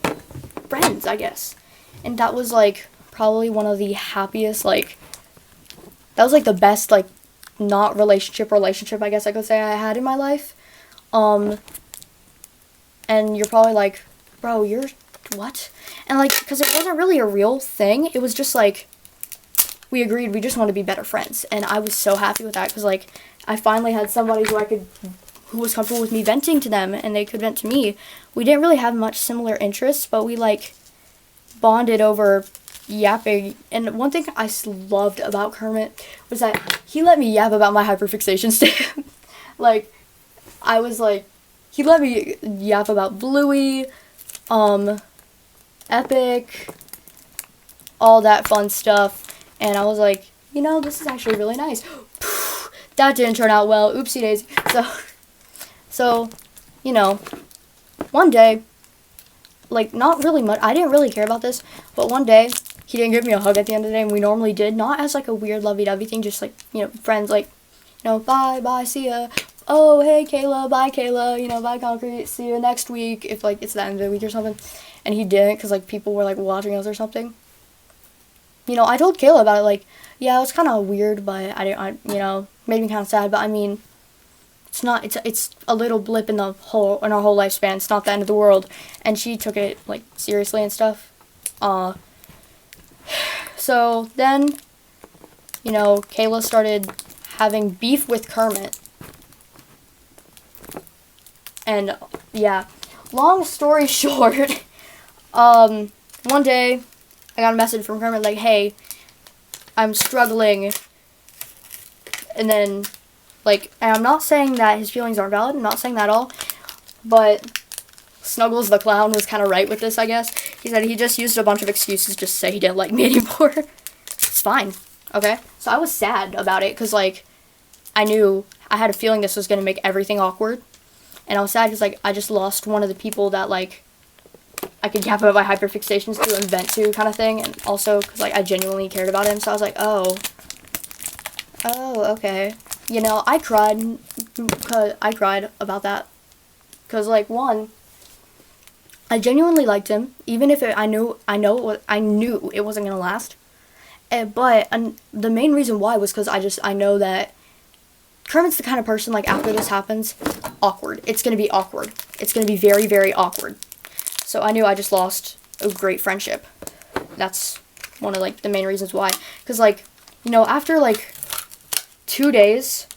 Speaker 1: friends, I guess. And that was, like, probably one of the happiest, like, that was, like, the best, like, not relationship, I guess I could say I had in my life. And you're probably like, bro, you're what? And, like, because it wasn't really a real thing. It was just, like, we agreed we just want to be better friends. And I was so happy with that because, like, I finally had somebody who was comfortable with me venting to them and they could vent to me. We didn't really have much similar interests, but we, like, bonded over yapping. And one thing I loved about Kermit was that he let me yap about my hyperfixation state. Like, I was like, he let me yap about Bluey, Epic, all that fun stuff, and I was like, you know, this is actually really nice. That didn't turn out well, oopsie daisy. So, you know, one day, like, not really much, I didn't really care about this, but one day, he didn't give me a hug at the end of the day, and we normally did, not as, like, a weird lovey-dovey thing, just, like, you know, friends, like, you know, bye, see ya. Oh, hey, Kayla, bye, Kayla, you know, bye, Concrete, see you next week, if, like, it's the end of the week or something. And he didn't, because, like, people were, like, watching us or something. You know, I told Kayla about it, like, yeah, it was kind of weird, but you know, made me kind of sad, but, I mean, it's a little blip in our whole lifespan, it's not the end of the world, and she took it, like, seriously and stuff. So, then, you know, Kayla started having beef with Kermit. And yeah, long story short, one day I got a message from Kermit like, hey, I'm struggling. And then, like, and I'm not saying that his feelings aren't valid, I'm not saying that at all, but Snuggles the Clown was kind of right with this, I guess. He said he just used a bunch of excuses just to say he didn't like me anymore. It's fine, okay? So I was sad about it, because, like, I had a feeling this was going to make everything awkward. And I was sad because, like, I just lost one of the people that, like, I could yap about my hyperfixations to and vent to kind of thing. And also because, like, I genuinely cared about him. So I was like, oh, okay. You know, I cried about that. Because, like, one, I genuinely liked him. Even if I knew it wasn't going to last. But the main reason why was because I know that Kermit's the kind of person, like, after this happens, awkward. It's going to be awkward. It's going to be very, very awkward. So I knew I just lost a great friendship. That's one of, like, the main reasons why. Because, like, you know, after, like, 2 days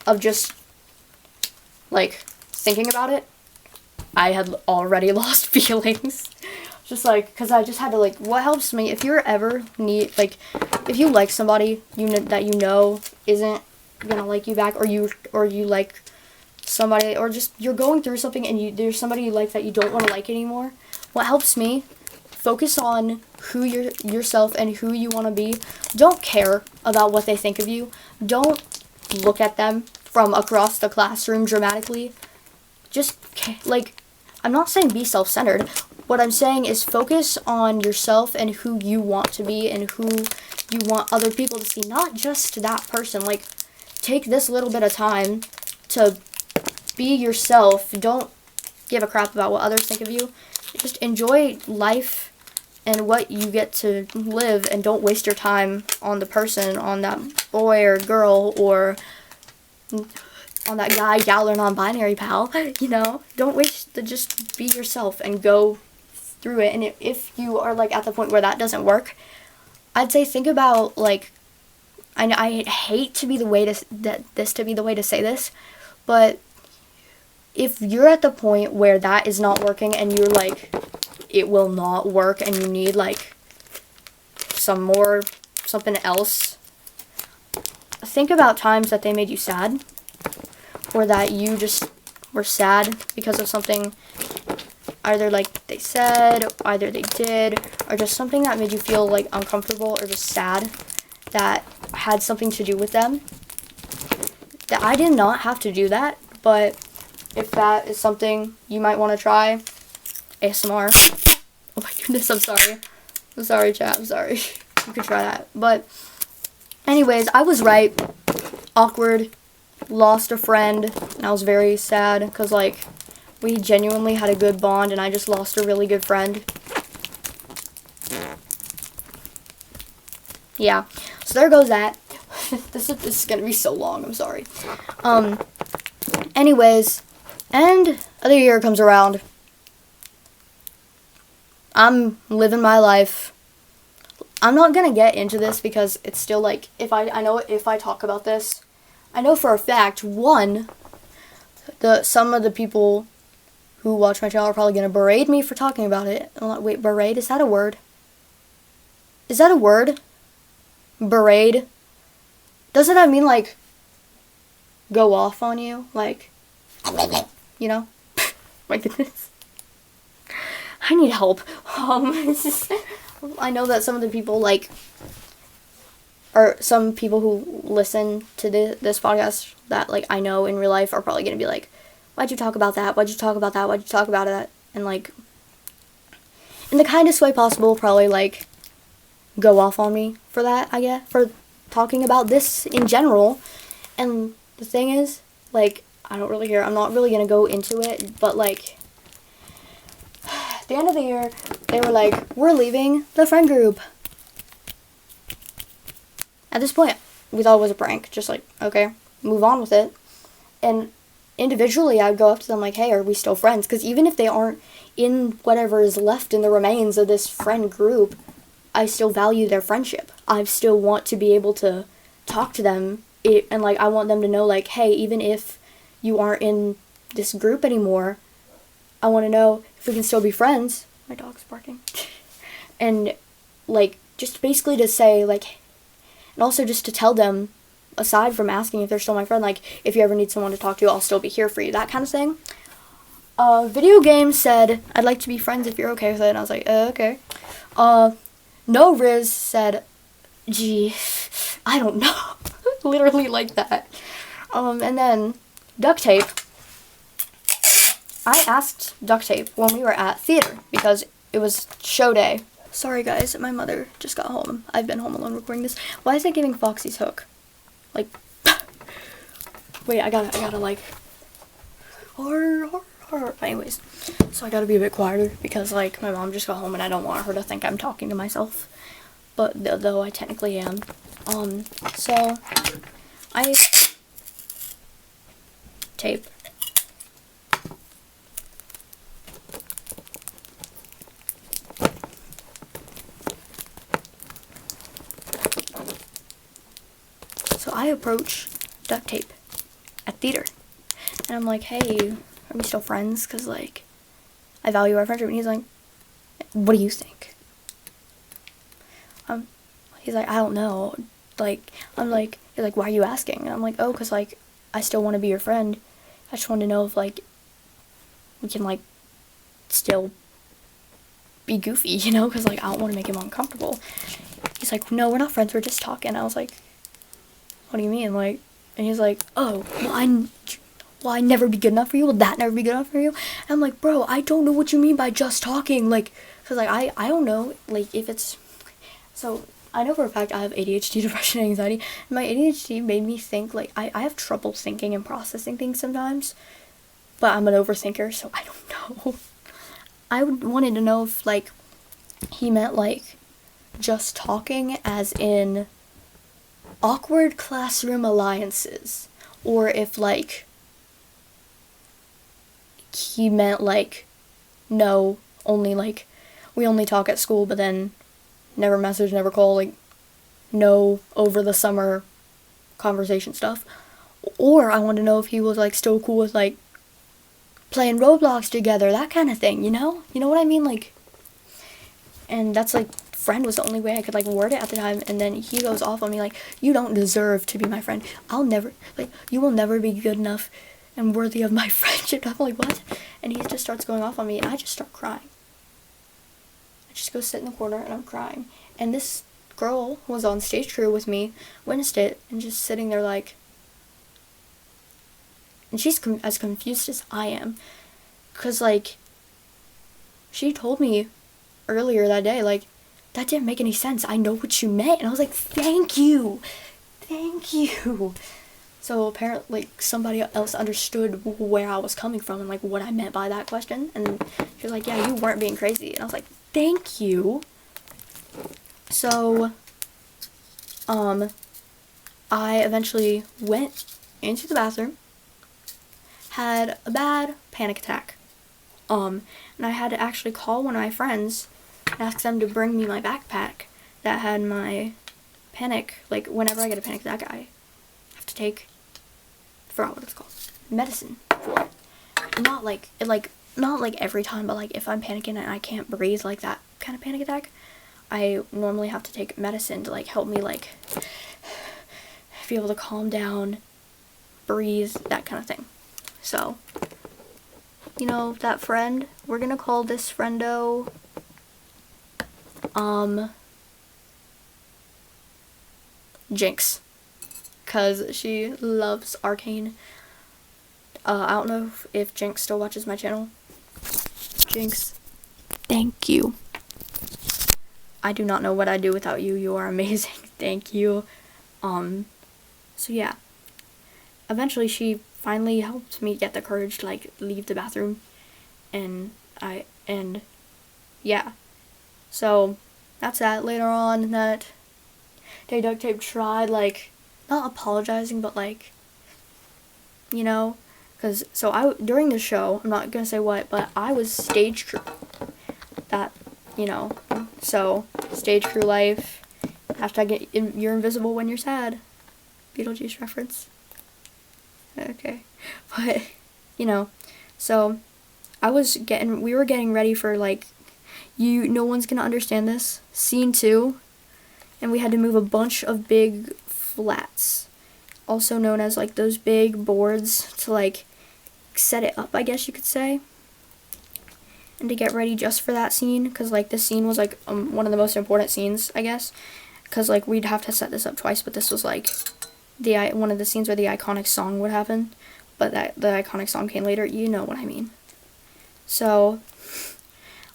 Speaker 1: of just, like, thinking about it, I had already lost feelings. Just, like, because I just had to, like, what helps me, if you're ever if you like somebody that you know isn't gonna like you back, or you like somebody, or just you're going through something and there's somebody you like that you don't want to like anymore, what helps me, focus on who yourself and who you want to be. Don't care about what they think of you. Don't look at them from across the classroom dramatically. Just, like, I'm not saying be self-centered. What I'm saying is focus on yourself and who you want to be and who you want other people to see, not just that person. Like, take this little bit of time to be yourself. Don't give a crap about what others think of you. Just enjoy life and what you get to live, and don't waste your time on the person, on that boy or girl, or on that guy, gal, or non-binary pal. You know, don't just be yourself and go through it. And if you are, like, at the point where that doesn't work, I'd say think about, like, I hate to be the way to say this, but if you're at the point where that is not working and you're like, it will not work, and you need, like, something else, think about times that they made you sad, or that you just were sad because of something, either, like, they said, either they did, or just something that made you feel, like, uncomfortable or just sad that had something to do with them. That I did not have to do that, but if that is something you might want to try, ASMR. Oh my goodness, I'm sorry. I'm sorry, chat. I'm sorry. You could try that. But anyways, I was right. Awkward. Lost a friend. And I was very sad because, like, we genuinely had a good bond and I just lost a really good friend. Yeah. So there goes that. This is going to be so long. I'm sorry. Anyways, end of the year comes around. I'm living my life. I'm not going to get into this because it's still, like, I know if I talk about this, I know for a fact, one, some of the people who watch my channel are probably going to berate me for talking about it. Wait, berate? Is that a word? Is that a word? Berate? Doesn't that mean, like, go off on you? Like, you know? My goodness. I need help. I know that some of the people, like, or some people who listen to this podcast that, like, I know in real life are probably going to be like, why'd you talk about that? Why'd you talk about that? Why'd you talk about that? And, like, in the kindest way possible, probably, like, go off on me for that, I guess, for talking about this in general. And the thing is, like, I don't really care. I'm not really going to go into it, but, like, at the end of the year, they were like, we're leaving the friend group. At this point, we thought it was a prank. Just like, okay, move on with it. And individually, I'd go up to them like, hey, are we still friends? Because even if they aren't in whatever is left in the remains of this friend group, I still value their friendship. I still want to be able to talk to them and like I want them to know, like, hey, even if you aren't in this group anymore, I want to know if we can still be friends. My dog's barking. And like just basically to say like, and also just to tell them, aside from asking if they're still my friend, like if you ever need someone to talk to, I'll still be here for you, that kind of thing. Video game said, I'd like to be friends if you're okay with it, and I was like, okay. No Riz said, gee, I don't know. Literally like that. And then Duct Tape. I asked Duct Tape when we were at theater because it was show day. Sorry guys, my mother just got home. I've been home alone recording this. Why is it giving Foxy's Hook? Like, wait, I gotta like, anyways, so I gotta be a bit quieter because like my mom just got home and I don't want her to think I'm talking to myself, but though I technically am. So I tape. So I approach Duct Tape at theater, and I'm like, hey, are we still friends? Because, like, I value our friendship. And he's like, what do you think? He's like, I don't know. Like, I'm like, he's like, why are you asking? And I'm like, oh, because, like, I still want to be your friend. I just want to know if, like, we can, like, still be goofy, you know? Because, like, I don't want to make him uncomfortable. He's like, no, we're not friends. We're just talking. I was like, what do you mean? Like, and he's like, oh, will I never be good enough for you? Will that never be good enough for you? And I'm like, bro, I don't know what you mean by just talking. Like, cause like I don't know, like if it's, so I know for a fact I have ADHD, depression, and anxiety. And my ADHD made me think, like, I have trouble thinking and processing things sometimes, but I'm an overthinker, so I don't know. I wanted to know if like he meant like just talking as in awkward classroom alliances, or if like he meant like no, only like we only talk at school but then never message, never call, like no over the summer conversation stuff. Or I want to know if he was like still cool with like playing Roblox together, that kind of thing, you know what I mean, like. And that's like, friend was the only way I could like word it at the time. And then he goes off on me like, you don't deserve to be my friend. I'll never, like, you will never be good enough and worthy of my friendship. I'm like, what? And he just starts going off on me, and I just start crying. I just go sit in the corner and I'm crying. And this girl who was on stage crew with me witnessed it and just sitting there like, and she's as confused as I am, because like she told me earlier that day, like, that didn't make any sense. I know what you meant. And I was like, thank you. So apparently like somebody else understood where I was coming from and like what I meant by that question. And she was like, yeah, you weren't being crazy. And I was like, thank you. So I eventually went into the bathroom, had a bad panic attack. And I had to actually call one of my friends and ask them to bring me my backpack that had my panic, like whenever I get a panic attack, I have to take, I forgot what it's called, medicine for it. Not like every time, but like if I'm panicking and I can't breathe, like that kind of panic attack, I normally have to take medicine to like help me like be able to calm down, breathe, that kind of thing. So, you know, that friend, we're gonna call this friendo, Jinx, cause she loves Arcane. I don't know if Jinx still watches my channel. Jinx, thank you. I do not know what I'd do without you. You are amazing. Thank you. So yeah. Eventually she finally helped me get the courage to like leave the bathroom, and yeah. So that's that. Later on that day, Duct Tape tried like not apologizing, but like, you know, because so I during the show, I'm not gonna say what, but I was stage crew. That, you know, so stage crew life. Hashtag you're invisible when you're sad. Beetlejuice reference. Okay. But, so we were getting ready for, like, no one's gonna understand this, scene 2, and we had to move a bunch of big flats, also known as, like, those big boards to, like, set it up, I guess you could say, and to get ready just for that scene, because, like, this scene was, like, one of the most important scenes, I guess, because, like, we'd have to set this up twice, but this was, like, one of the scenes where the iconic song would happen, but the iconic song came later, you know what I mean. So,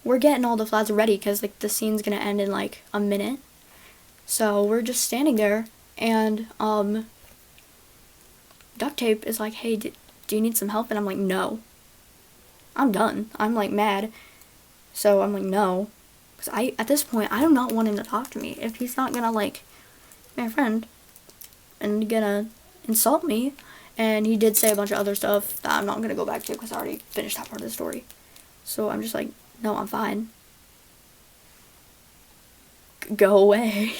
Speaker 1: we're getting all the flats ready, because, like, the scene's gonna end in, like, a minute, so we're just standing there, and, Duct Tape is like, hey, do you need some help? And I'm like, no. I'm done. I'm, like, mad. So I'm like, no. Because at this point, I do not want him to talk to me. If he's not gonna, like, be my friend and gonna insult me, and he did say a bunch of other stuff that I'm not gonna go back to because I already finished that part of the story. So I'm just like, no, I'm fine. Go away.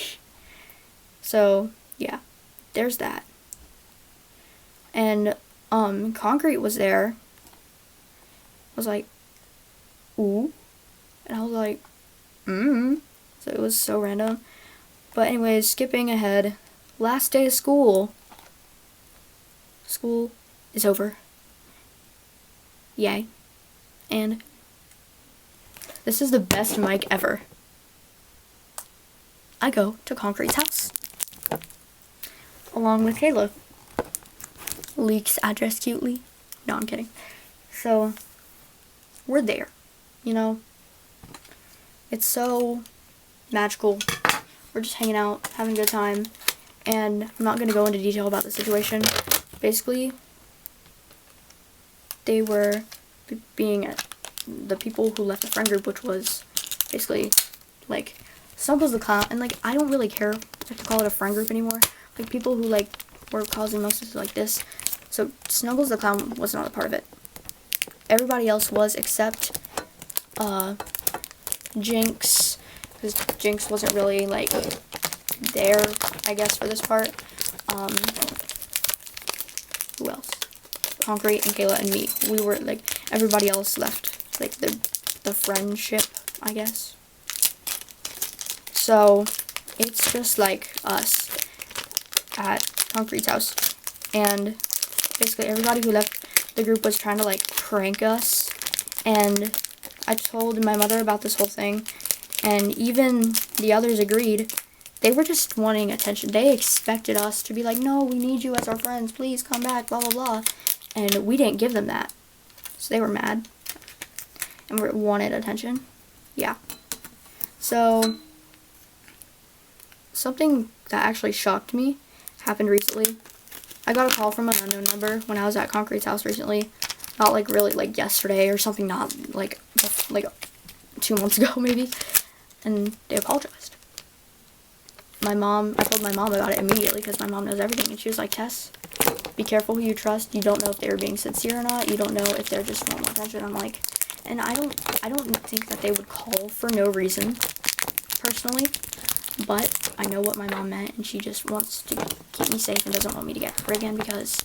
Speaker 1: So, yeah. There's that. And, Concrete was there. I was like, ooh. And I was like, So it was so random. But anyways, skipping ahead. Last day of school. School is over. Yay. And this is the best mic ever. I go to Concrete's house. Along with Kayla. Leaks address cutely. No, I'm kidding. So, we're there. It's so magical. We're just hanging out, having a good time. And I'm not going to go into detail about the situation. Basically, they were being the people who left the friend group, which was basically, like, Snuggles the Clown. And, like, I don't really care to call it a friend group anymore. Like, people who, like, were causing most of like this. So, Snuggles the Clown was not a part of it. Everybody else was, except, Jinx, because Jinx wasn't really, like, there, I guess, for this part. Who else? Concrete and Kayla and me. We were, like, everybody else left, like, the friendship, I guess. So, it's just, like, us at Concrete's house. And basically everybody who left the group was trying to, like, prank us. And I told my mother about this whole thing, and even the others agreed. They were just wanting attention. They expected us to be like, no, we need you as our friends. Please come back, blah, blah, blah. And we didn't give them that. So they were mad. And wanted attention. Yeah. So, something that actually shocked me happened recently. I got a call from an unknown number when I was at Concrete's house recently. Not, like, really, like, yesterday or something, not, like 2 months ago, maybe. And they apologized. I told my mom about it immediately because my mom knows everything. And she was like, Tess, be careful who you trust. You don't know if they were being sincere or not. You don't know if they're just wanting attention. I'm like, and I don't think that they would call for no reason, personally. But I know what my mom meant, and she just wants to keep me safe and doesn't want me to get hurt again because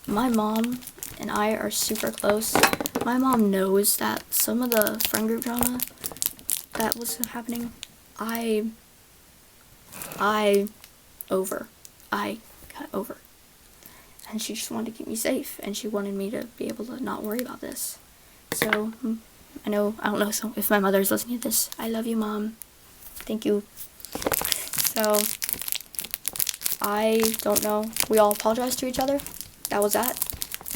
Speaker 1: my mom and I are super close. My mom knows that some of the friend group drama that was happening, I got over. And she just wanted to keep me safe, and she wanted me to be able to not worry about this. So, I don't know if my mother's listening to this. I love you, Mom. Thank you. So, I don't know. We all apologized to each other. That was that.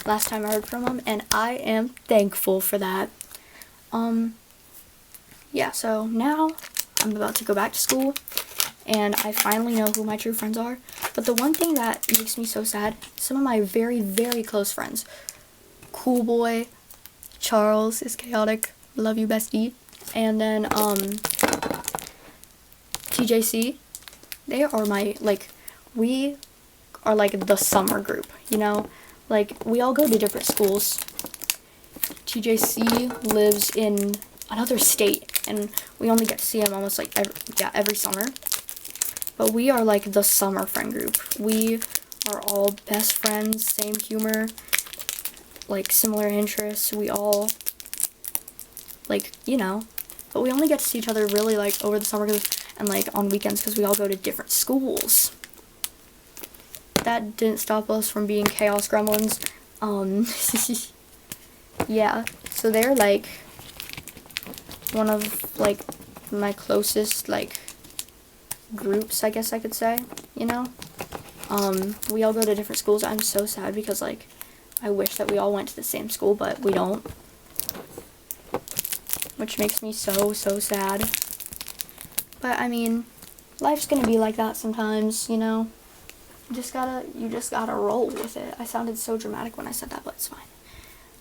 Speaker 1: Last time I heard from them, and I am thankful for that. Yeah, so now I'm about to go back to school, and I finally know who my true friends are. But the one thing that makes me so sad, some of my very, very close friends, Cool Boy, Charles is chaotic, love you, bestie, and then, TJC, they are my, like, we are, like, the summer group, like, we all go to different schools. TJC lives in another state, and we only get to see him almost, like, every summer. but we are like the summer friend group. We are all best friends, same humor, like similar interests. We all, like, you know, but we only get to see each other really like over the summer and like on weekends because we all go to different schools. That didn't stop us from being chaos gremlins. Yeah, so they're like one of like my closest like groups, I guess I could say, you know. We all go to different schools. I'm so sad because like I wish that we all went to the same school, but we don't, which makes me so sad. But I mean, life's gonna be like that sometimes, you know. You just gotta roll with it. I sounded so dramatic when I said that, but it's fine.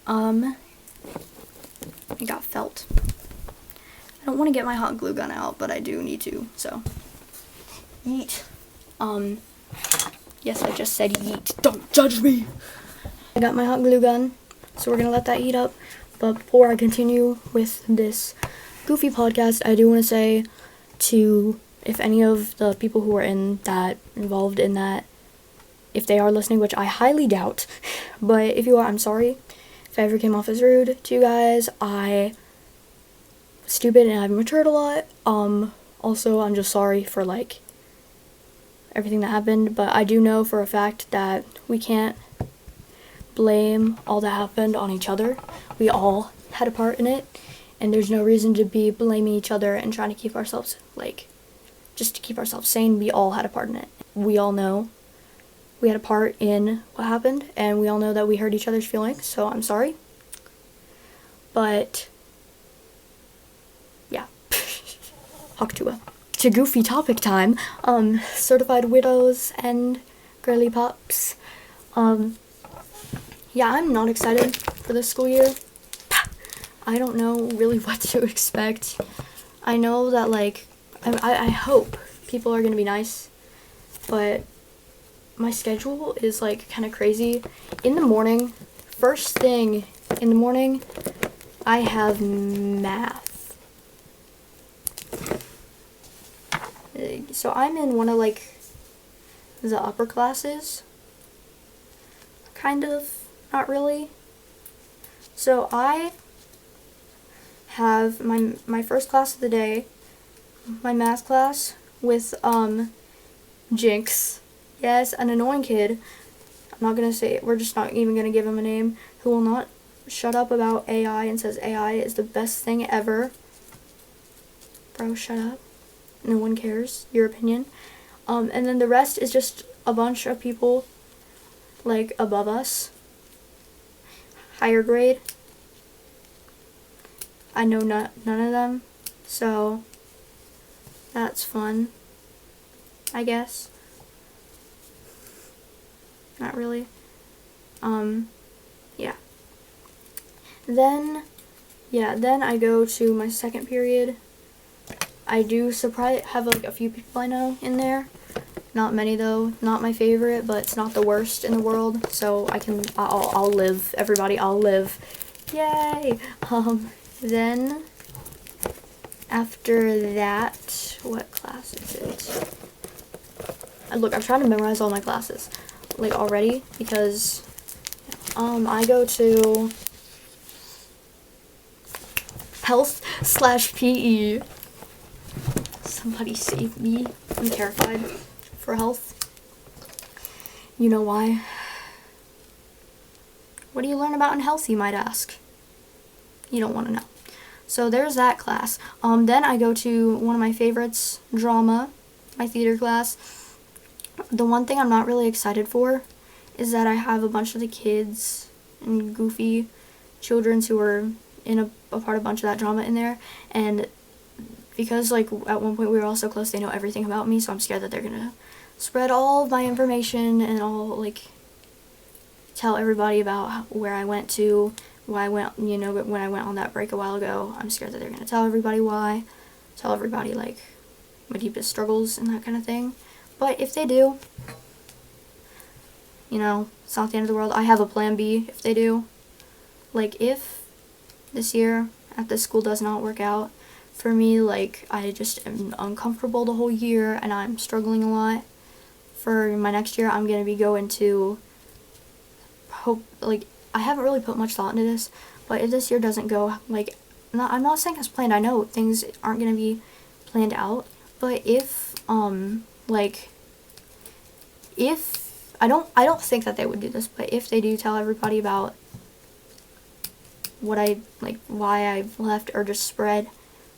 Speaker 1: I got felt. I don't want to get my hot glue gun out, but I do need to, so. Yeet. Yes, I just said yeet. Don't judge me. I got my hot glue gun, so we're gonna let that heat up. But before I continue with this goofy podcast, I do want to say to, if any of the people who are involved in that, if they are listening, which I highly doubt, but if you are, I'm sorry. If I ever came off as rude to you guys, I was stupid and I've matured a lot. Also, I'm just sorry for, like, everything that happened, but I do know for a fact that we can't blame all that happened on each other. We all had a part in it, and there's no reason to be blaming each other and trying to keep ourselves, like, just to keep ourselves sane. We all had a part in it. We all know we had a part in what happened, and we all know that we hurt each other's feelings, so I'm sorry. But, yeah. Haktua. To goofy topic time, certified widows and girly pops. Yeah, I'm not excited for this school year. I don't know really what to expect. I know that, like, I hope people are gonna be nice, but my schedule is, like, kind of crazy. In the morning, first thing in the morning, I have math. So I'm in one of, like, the upper classes. Kind of. Not really. So I have my first class of the day, my math class, with, Jinx. Yes, an annoying kid. I'm not gonna say it. We're just not even gonna give him a name. Who will not shut up about AI and says AI is the best thing ever. Bro, shut up. No one cares. Your opinion. And then the rest is just a bunch of people, like, above us. Higher grade. I know none of them. So, that's fun. I guess. Not really. Yeah. Then I go to my second period. I do have, like, a few people I know in there. Not many, though. Not my favorite, but it's not the worst in the world. So I'll live. Everybody, I'll live. Yay! Then, after that, what class is it? Look, I'm trying to memorize all my classes, like, already, because, I go to health/PE. Somebody save me. I'm terrified for health. You know why? What do you learn about in health, you might ask? You don't want to know. So there's that class. Then I go to one of my favorites, drama, my theater class. The one thing I'm not really excited for is that I have a bunch of the kids and goofy children who are in a part of a bunch of that drama in there, and because, like, at one point we were all so close, they know everything about me, so I'm scared that they're gonna spread all of my information and all, like, tell everybody about where I went to, why I went, you know, when I went on that break a while ago. I'm scared that they're gonna tell everybody why, tell everybody, like, my deepest struggles and that kind of thing. But if they do, you know, it's not the end of the world. I have a plan B if they do. Like, if this year at this school does not work out for me, like, I just am uncomfortable the whole year, and I'm struggling a lot. For my next year, I'm going to be going to I haven't really put much thought into this, but if this year doesn't go, like, I'm not saying as planned, I know things aren't going to be planned out, but if, I don't think that they would do this, but if they do tell everybody about what why I've left, or just spread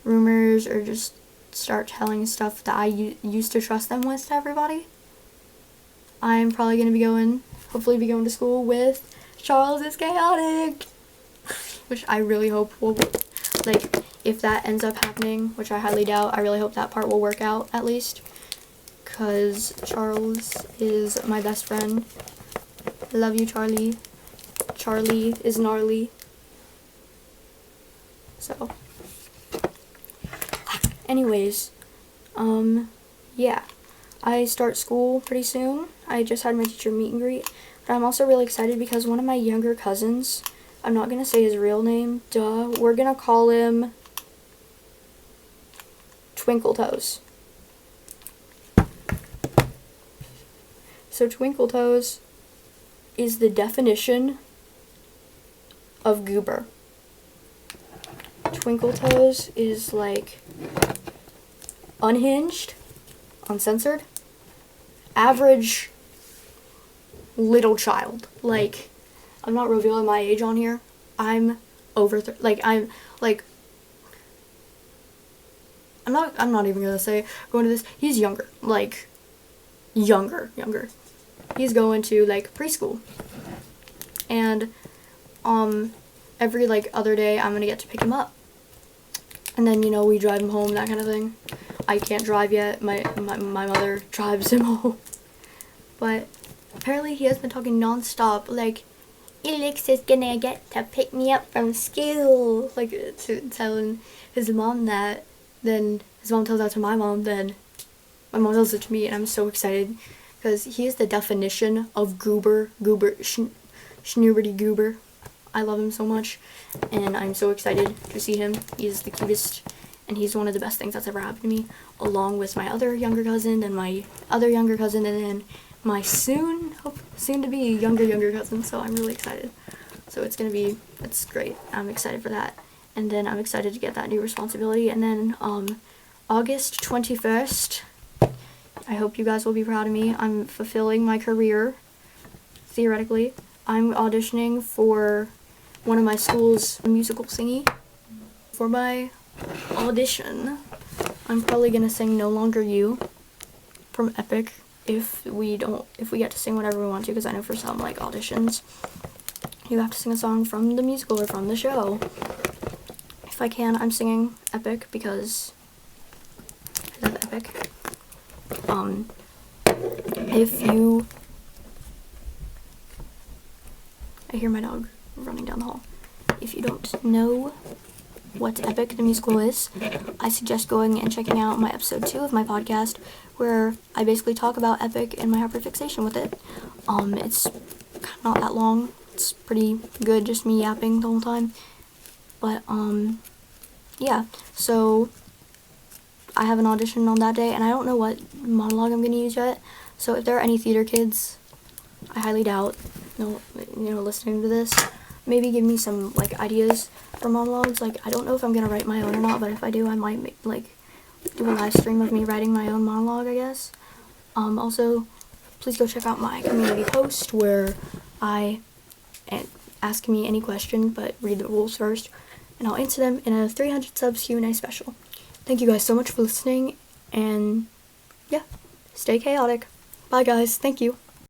Speaker 1: rumors, or just start telling stuff that I used to trust them with to everybody, I'm probably going to hopefully be going to school with Charles is Chaotic, which I really hope will, if that ends up happening, which I highly doubt, I really hope that part will work out, at least, because Charles is my best friend. Love you, Charlie. Charlie is gnarly. So, anyways, yeah, I start school pretty soon. I just had my teacher meet and greet, but I'm also really excited because one of my younger cousins, I'm not gonna say his real name, we're gonna call him Twinkle Toes. So Twinkle Toes is the definition of goober. Twinkle Toes is like unhinged, uncensored, average little child. Like, I'm not revealing my age on here. I'm over I'm not even gonna say going to this. He's younger, like younger. He's going to like preschool, and every like other day I'm gonna get to pick him up, and then we drive him home, that kind of thing. I can't drive yet. My mother drives him home, but apparently he has been talking nonstop, like, Alex is gonna get to pick me up from school, like, telling his mom that. Then his mom tells that to my mom, then my mom tells it to me, and I'm so excited because he is the definition of goober, schnooberty goober. I love him so much, and I'm so excited to see him. He's the cutest, and he's one of the best things that's ever happened to me, along with my other younger cousin, and my other younger cousin, and then my soon to be younger cousin. So I'm really excited. So it's great. I'm excited for that. And then I'm excited to get that new responsibility. And then August 21st, I hope you guys will be proud of me. I'm fulfilling my career, theoretically. I'm auditioning for one of my school's musical singing. For my audition, I'm probably gonna sing No Longer You from Epic if we get to sing whatever we want to, because I know for some like auditions you have to sing a song from the musical or from the show. If I can, I'm singing Epic because I love Epic. I hear my dog running down the hall. If you don't know what Epic the musical is, I suggest going and checking out my episode 2 of my podcast, where I basically talk about Epic and my hyperfixation with it. It's not that long. It's pretty good, just me yapping the whole time. But yeah. So I have an audition on that day, and I don't know what monologue I'm gonna use yet. So if there are any theater kids, I highly doubt listening to this, maybe give me some like ideas for monologues. Like, I don't know if I'm gonna write my own or not, but if I do, I might do a live stream of me writing my own monologue, I guess. Also, please go check out my community post where I ask me any question, but read the rules first, and I'll answer them in a 300 subs Q&A special. Thank you guys so much for listening, and yeah, stay chaotic. Bye guys, thank you.